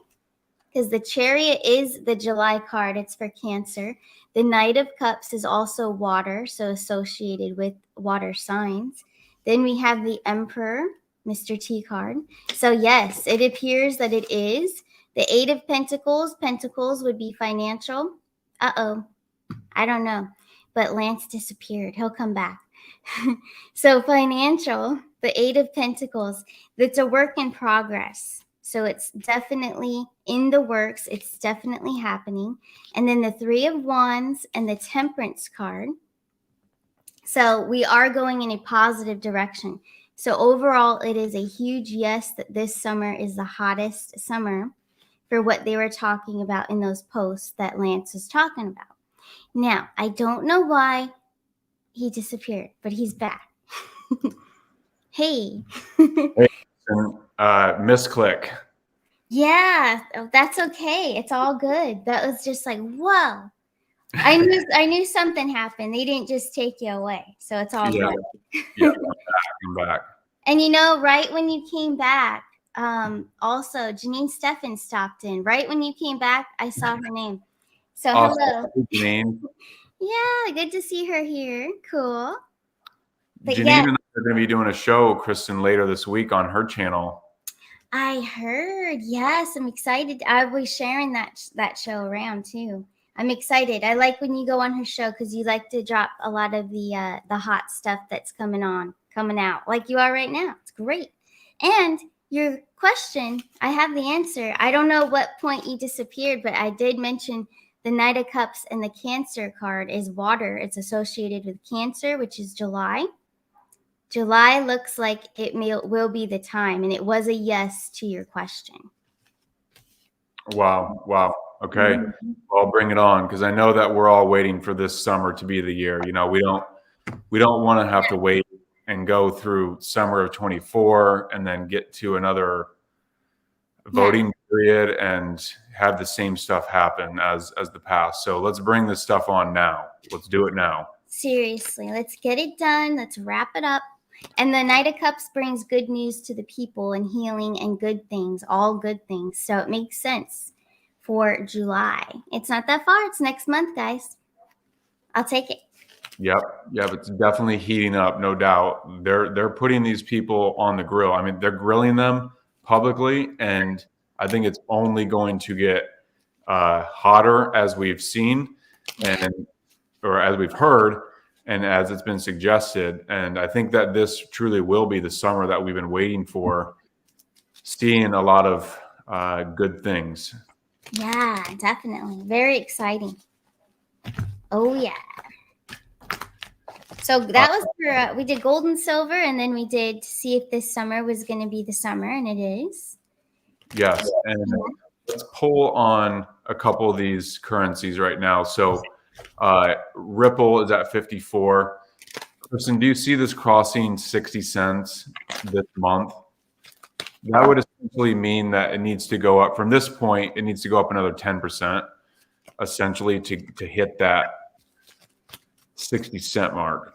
because the Chariot is the July card. It's for Cancer. The Knight of Cups is also water, so associated with water signs. Then we have the Emperor, Mr. T card. So yes, it appears that it is. The 8 of Pentacles. Pentacles would be financial. Uh-oh. I don't know. But Lance disappeared. He'll come back. So financial, the 8 of Pentacles. It's a work in progress. So it's definitely in the works. It's definitely happening. And then the 3 of Wands and the Temperance card. So we are going in a positive direction. So overall, it is a huge yes that this summer is the hottest summer for what they were talking about in those posts that Lance was talking about. Now, I don't know why he disappeared, but he's back. Hey. Hey, misclick. Yeah, that's okay. It's all good. That was just like, whoa. I knew something happened. They didn't just take you away. So it's all good. Yeah, I'm back. And you know, right when you came back, also Janine Steffen stopped in. Right when you came back, I saw her name. So Awesome. hello. Janine. Yeah, good to see her here. Cool. But Janine yeah, and I are going to be doing a show, Kristen, later this week on her channel. I heard. Yes, I'm excited. I was sharing that show around too. I'm excited. I like when you go on her show because you like to drop a lot of the hot stuff that's coming out, like you are right now. It's great. And your question, I have the answer. I don't know what point you disappeared, but I did mention the Knight of Cups and the Cancer card is water. It's associated with Cancer, which is July. July looks like will be the time, and it was a yes to your question. Wow. Wow. Okay. Well, bring it on, because I know that we're all waiting for this summer to be the year. You know, we don't want to have to wait and go through summer of 24 and then get to another voting period and have the same stuff happen as the past. So let's bring this stuff on now. Let's do it now. Seriously, let's get it done. Let's wrap it up. And the Knight of Cups brings good news to the people and healing and good things, all good things. So it makes sense for July. It's not that far. It's next month, guys. I'll take it. Yep. It's definitely heating up, no doubt. They're putting these people on the grill. I mean, they're grilling them publicly, and I think it's only going to get hotter, as we've seen, or as we've heard, and as it's been suggested. And I think that this truly will be the summer that we've been waiting for, seeing a lot of good things. Yeah, definitely. Very exciting. Oh, yeah. So that was for, we did gold and silver, and then we did see if this summer was going to be the summer, and it is. Yes. And let's pull on a couple of these currencies right now. So Ripple is at 54. Kristen, do you see this crossing 60 cents this month? That would essentially mean that it needs to go up from this point. It needs to go up another 10%, essentially, to hit that 60-cent mark.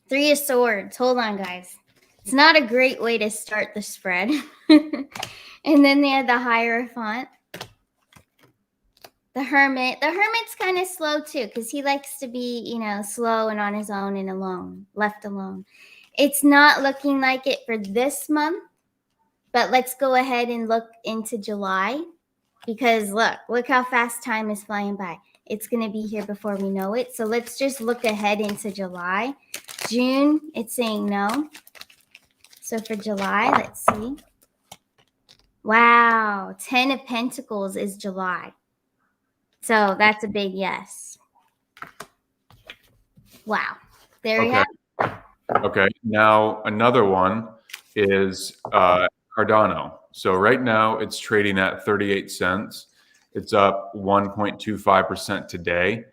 Three of Swords. Hold on, guys. It's not a great way to start the spread. And then they had the Hierophant. The Hermit. The Hermit's kind of slow too, because he likes to be, slow and on his own and alone, left alone. It's not looking like it for this month, but let's go ahead and look into July, because look how fast time is flying by. It's going to be here before we know it. So let's just look ahead into July. June, it's saying no. So for July, let's see. Wow, 10 of Pentacles is July. So that's a big yes. Wow. There we have it. Okay. Now another one is Cardano. So right now it's trading at 38 cents. It's up 1.25% today.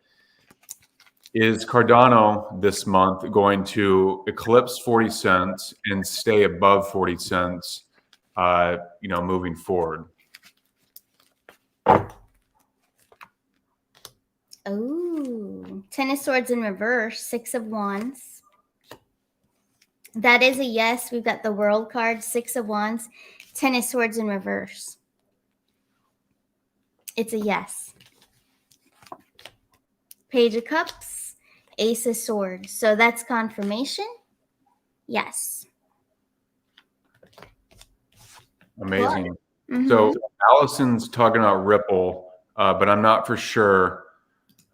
Is Cardano this month going to eclipse 40 cents and stay above 40 cents, moving forward? Oh, 10 of Swords in reverse, 6 of Wands. That is a yes. We've got the World card, 6 of Wands, 10 of Swords in reverse. It's a yes. Page of Cups, Ace of Swords. So that's confirmation. Yes. Amazing. Mm-hmm. So Allison's talking about Ripple, but I'm not for sure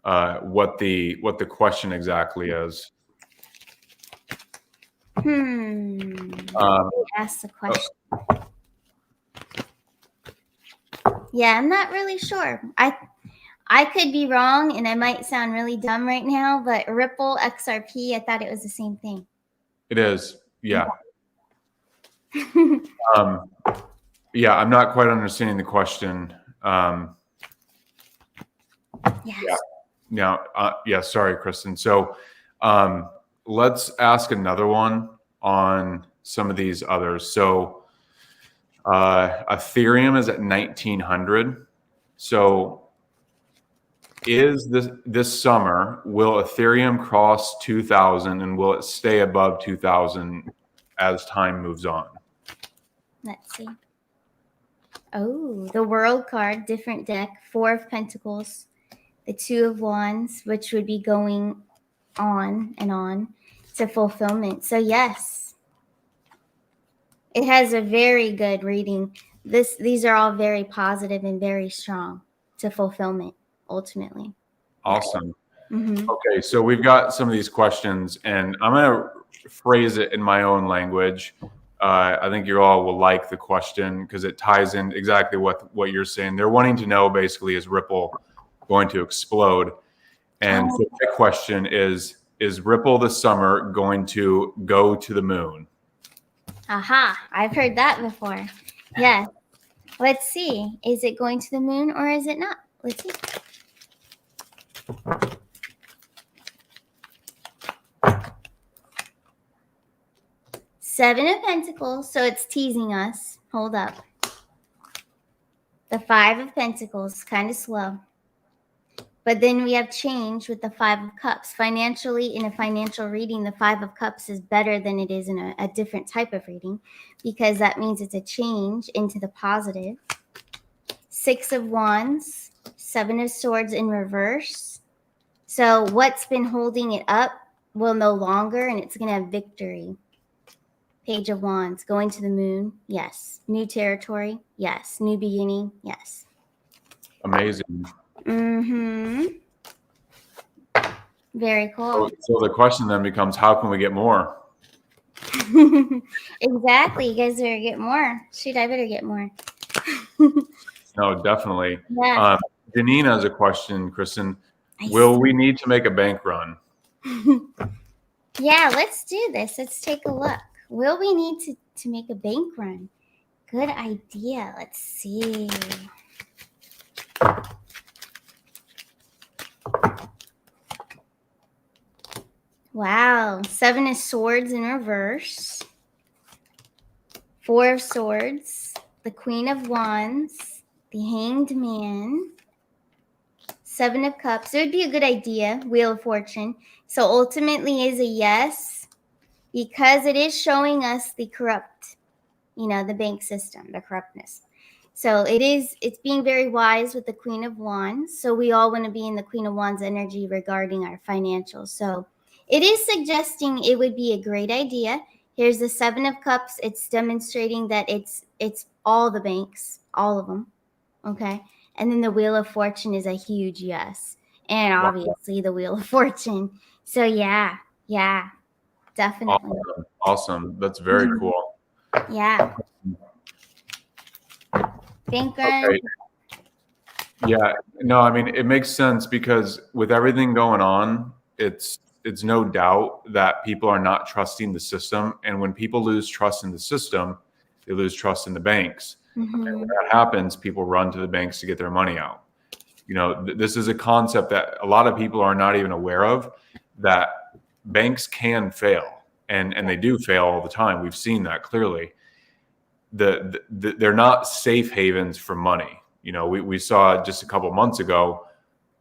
what the question exactly is. Ask the question. Yeah, I'm not really sure. I could be wrong, and I might sound really dumb right now, but Ripple, XRP, I thought it was the same thing. It is. Yeah. Yeah, I'm not quite understanding the question. Yes. Yeah. Sorry, Kristen. So let's ask another one on some of these others. So Ethereum is at 1900. So is this summer, will Ethereum cross 2000, and will it stay above 2000 as time moves on? Let's see. Oh, the World card, different deck, 4 of Pentacles, the Two of Wands, which would be going on and on to fulfillment. So yes, it has a very good reading. These are all very positive and very strong to fulfillment ultimately. Awesome. Mm-hmm. Okay, so we've got some of these questions, and I'm going to phrase it in my own language. I think you all will like the question because it ties in exactly what you're saying. They're wanting to know basically, is Ripple going to explode? And so my question is Ripple this summer going to go to the moon? Aha, I've heard that before. Yes. Let's see. Is it going to the moon or is it not? Let's see. Seven of Pentacles, so it's teasing us. Hold up. The Five of Pentacles, kind of slow. But then we have change with the Five of Cups. Financially, in a financial reading, the Five of Cups is better than it is in a different type of reading because that means it's a change into the positive. Six of Wands, Seven of Swords in reverse. So what's been holding it up will no longer, and it's going to have victory. Page of Wands, going to the moon, yes. New territory, yes. New beginning, yes. Amazing. Mm-hmm. Very cool. So the question then becomes, how can we get more? Exactly. You guys better get more. Shoot, I better get more. No, definitely. Yeah. Janine has a question, Kristen. Will we need to make a bank run? Yeah, let's do this. Let's take a look. Will we need to make a bank run? Good idea. Let's see. Wow. Seven of Swords in reverse. Four of Swords. The Queen of Wands. The Hanged Man. Seven of Cups. It would be a good idea. Wheel of Fortune. So ultimately is a yes because it is showing us the corrupt, the bank system, the corruptness. So it's being very wise with the Queen of Wands. So we all want to be in the Queen of Wands energy regarding our financials. So it is suggesting it would be a great idea. Here's the Seven of Cups. It's demonstrating that it's all the banks, all of them. Okay. And then the Wheel of Fortune is a huge yes. And obviously the Wheel of Fortune. So yeah, definitely. Awesome. That's very cool. Yeah. Bank run. Okay. Yeah, no, I mean, it makes sense because with everything going on, it's no doubt that people are not trusting the system. And when people lose trust in the system, they lose trust in the banks. Mm-hmm. And when that happens, people run to the banks to get their money out. This is a concept that a lot of people are not even aware of, that banks can fail. And they do fail all the time. We've seen that clearly. They're not safe havens for money. We saw just a couple months ago,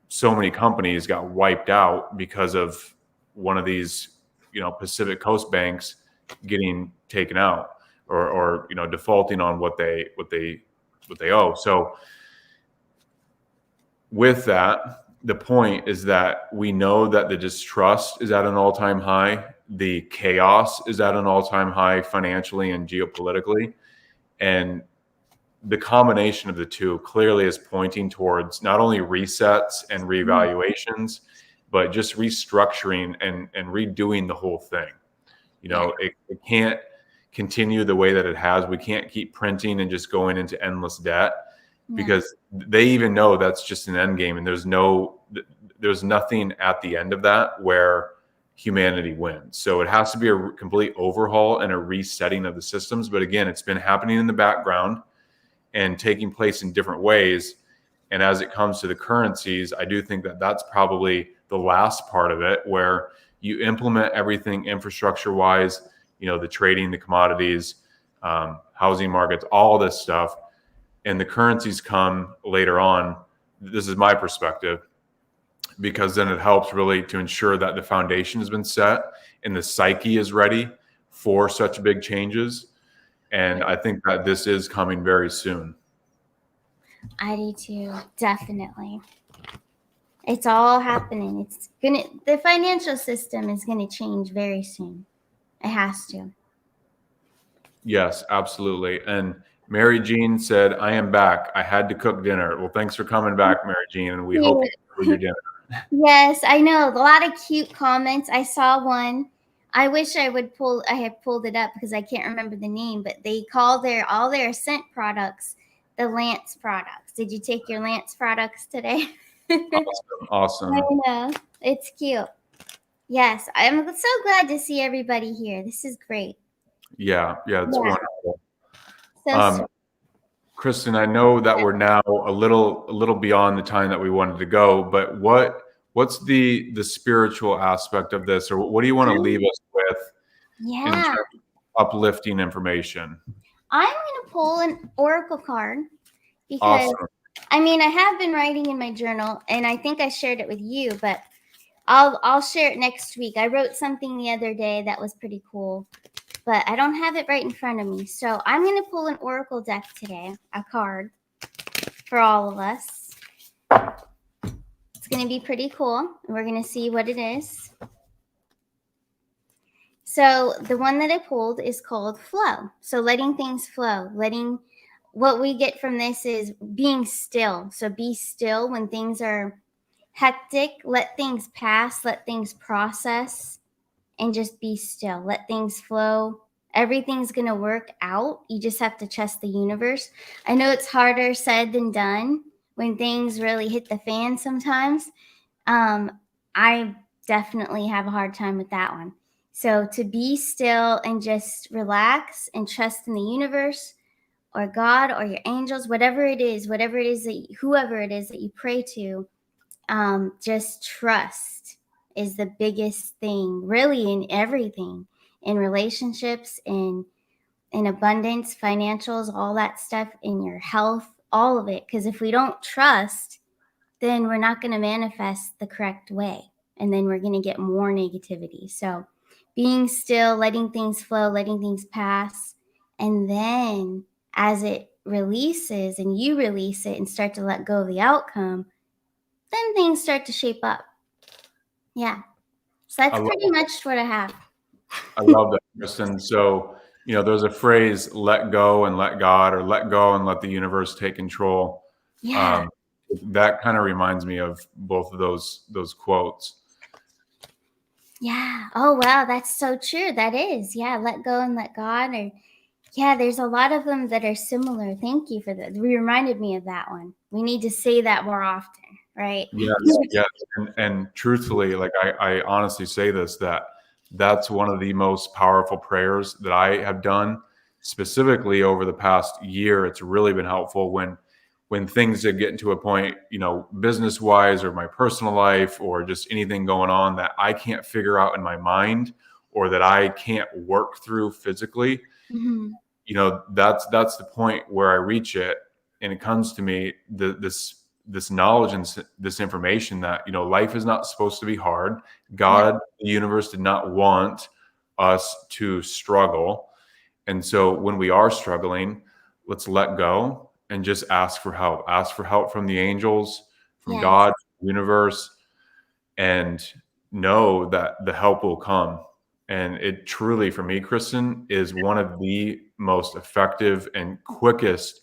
so many companies got wiped out because of one of these, Pacific Coast banks getting taken out or defaulting on what they owe. So with that, the point is that we know that the distrust is at an all-time high. The chaos is at an all-time high financially and geopolitically. And the combination of the two clearly is pointing towards not only resets and reevaluations, but just restructuring and redoing the whole thing. It can't continue the way that it has. We can't keep printing and just going into endless debt because they even know that's just an end game. And there's nothing at the end of that where humanity wins. So it has to be a complete overhaul and a resetting of the systems. But again, it's been happening in the background and taking place in different ways. And as it comes to the currencies, I do think that that's probably the last part of it, where you implement everything infrastructure wise, the trading, the commodities, housing markets, all this stuff. And the currencies come later on. This is my perspective, because then it helps really to ensure that the foundation has been set and the psyche is ready for such big changes. And I think that this is coming very soon. I do too, definitely. It's all happening. The financial system is gonna change very soon. It has to. Yes, absolutely. And Mary Jean said, I am back. I had to cook dinner. Well, thanks for coming back, Mary Jean, and we hope you enjoyed your dinner. Yes, I know. A lot of cute comments. I saw one. I wish I had pulled it up because I can't remember the name, but they call all their scent products the Lance products. Did you take your Lance products today? Awesome. I Awesome. know. It's cute. Yes, I'm so glad to see everybody here. This is great. Yeah, it's Yeah. wonderful. So Kristen, I know that we're now a little beyond the time that we wanted to go, but what's the spiritual aspect of this, or what do you want to leave us with in terms yeah. of uplifting information? I'm going to pull an oracle card because Awesome. I mean, I have been writing in my journal and I think I shared it with you, but I'll share it next week. I wrote something the other day that was pretty cool, but I don't have it right in front of me. So I'm going to pull an oracle deck today, a card for all of us. It's going to be pretty cool. And we're going to see what it is. So the one that I pulled is called flow. So letting things flow, what we get from this is being still. So be still when things are hectic, let things pass, let things process, and just be still. Let things flow. Everything's going to work out. You just have to trust the universe. I know it's harder said than done when things really hit the fan sometimes. I definitely have a hard time with that one. So to be still and just relax and trust in the universe or God or your angels, whoever it is that you pray to, just trust is the biggest thing, really, in everything, in relationships, in abundance, financials, all that stuff, in your health, all of it. Because if we don't trust, then we're not going to manifest the correct way, and then we're going to get more negativity. So, being still, letting things flow, letting things pass, and then as it releases and you release it and start to let go of the outcome, then things start to shape up. Yeah. So I that's love, pretty much what I have. I love that, Kristen. So, there's a phrase, let go and let God, or let go and let the universe take control. Yeah. Um, that kind of reminds me of both of those quotes. Yeah. Oh, wow. That's so true. That is. Yeah. Let go and let God. Or, yeah, there's a lot of them that are similar. Thank you for that. You reminded me of that one. We need to say that more often, right? Yes, yes. And truthfully, like I honestly say this, that's one of the most powerful prayers that I have done specifically over the past year. It's really been helpful when things are getting to a point, business wise or my personal life or just anything going on that I can't figure out in my mind or that I can't work through physically. Mhm. That's the point where I reach it and it comes to me this knowledge and this information that life is not supposed to be hard. Yeah. God, the universe did not want us to struggle, and so when we are struggling, let's let go and just ask for help from the angels, from Yes. God, the universe, and know that the help will come. And it truly, for me, Kristen, is one of the most effective and quickest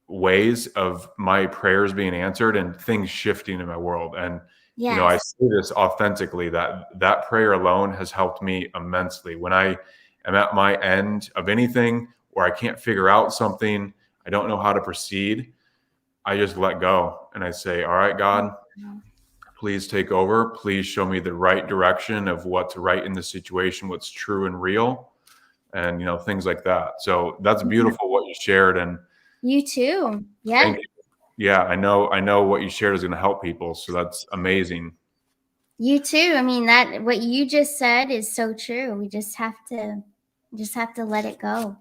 ways of my prayers being answered and things shifting in my world. And, I Yes. say this authentically that prayer alone has helped me immensely. When I am at my end of anything or I can't figure out something, I don't know how to proceed, I just let go and I say, all right, God, please take over. Please show me the right direction of what's right in the situation, what's true and real, and things like that. So that's beautiful what you shared, and You too. Yes. thank you. Yeah, I know what you shared is going to help people, so that's amazing. You too. I mean, that what you just said is so true. We just have to let it go.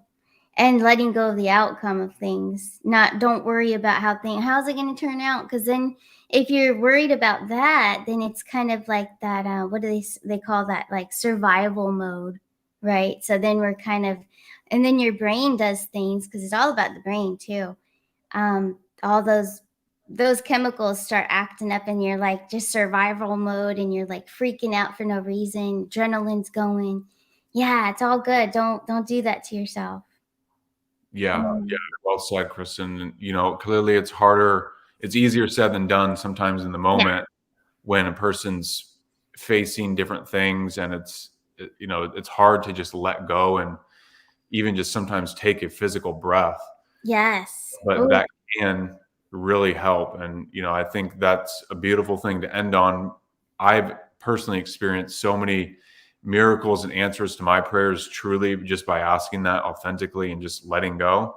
And letting go of the outcome of things. Not don't worry about how's it going to turn out, because then if you're worried about that, then it's kind of like that what do they call that, like survival mode, right? So then we're kind of, and then your brain does things, because it's all about the brain too. All those those chemicals start acting up and you're like just survival mode and you're like freaking out for no reason, adrenaline's going. Yeah, it's all good. Don't do that to yourself. Yeah, yeah, Mm. well said, Kristen. You know, clearly it's harder, it's easier said than done sometimes in the Yeah. moment when a person's facing different things, and you know, it's hard to just let go and even just sometimes take a physical breath, Yes. but Ooh, that can really help. And, you know, I think that's a beautiful thing to end on. I've personally experienced so many miracles and answers to my prayers truly just by asking that authentically and just letting go.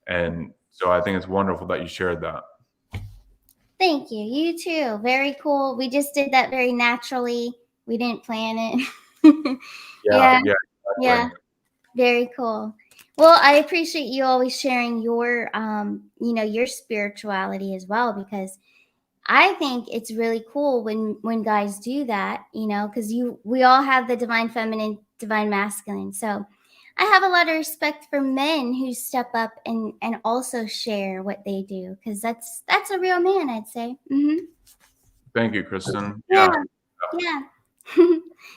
And so I think it's wonderful that you shared that. thank you. You too. Very cool. We just did that very naturally. We didn't plan it. Yeah, Yeah. yeah, Yeah. exactly. Very cool. Well, I appreciate you always sharing your your spirituality as well, because I think it's really cool when guys do that, because we all have the divine feminine, divine masculine. So I have a lot of respect for men who step up and also share what they do, because that's a real man, I'd say. Thank you, Kristen. Yeah, Yeah. yeah.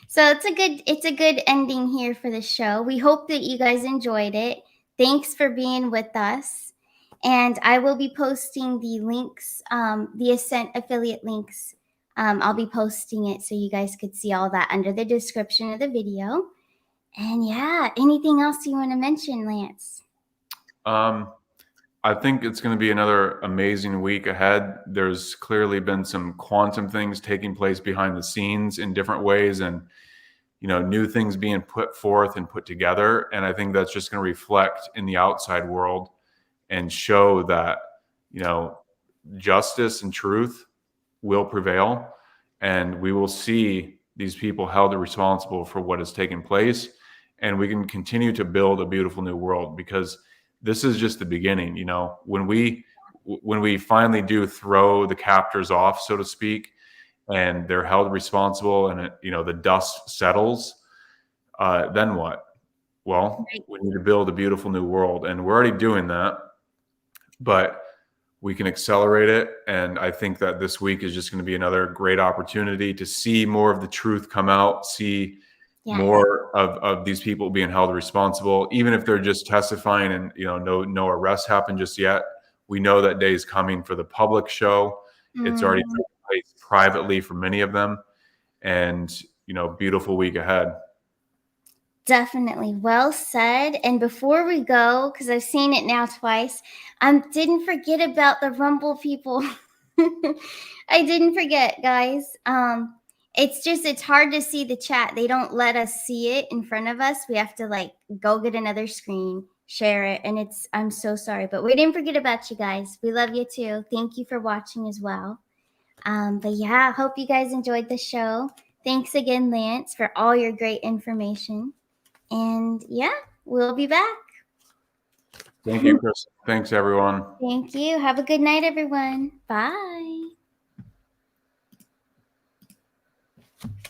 So it's a good ending here for the show. We hope that you guys enjoyed it. Thanks for being with us. And I will be posting the links, the Ascent affiliate links. I'll be posting it so you guys could see all that under the description of the video. And yeah, anything else you want to mention, Lance? Um, I think it's going to be another amazing week ahead. There's clearly been some quantum things taking place behind the scenes in different ways, and you know, new things being put forth and put together. And I think that's just going to reflect in the outside world and show that, you know, justice and truth will prevail, and we will see these people held responsible for what has taken place, and we can continue to build a beautiful new world, because this is just the beginning. You know, when we finally do throw the captors off, so to speak, and they're held responsible, and you know, the dust settles, then what? Well, Right. we need to build a beautiful new world, and we're already doing that, but we can accelerate it. And I think that this week is just going to be another great opportunity to see more of the truth come out, see Yes. more of these people being held responsible, even if they're just testifying and, you know, no arrests happen just yet. We know that day is coming for the public show. It's already Mhm. taken place privately for many of them. And, you know, beautiful week ahead. Definitely. Well said. And before we go, because I've seen it now twice, didn't forget about the Rumble people. I didn't forget, guys. It's hard to see the chat. They don't let us see it in front of us. We have to like go get another screen, share it, and I'm so sorry, but we didn't forget about you guys. We love you too. Thank you for watching as well. But yeah, hope you guys enjoyed the show. Thanks again, Lance, for all your great information. And yeah, we'll be back. Thank you, Chris. Thanks, everyone. Thank you. Have a good night, everyone. Bye.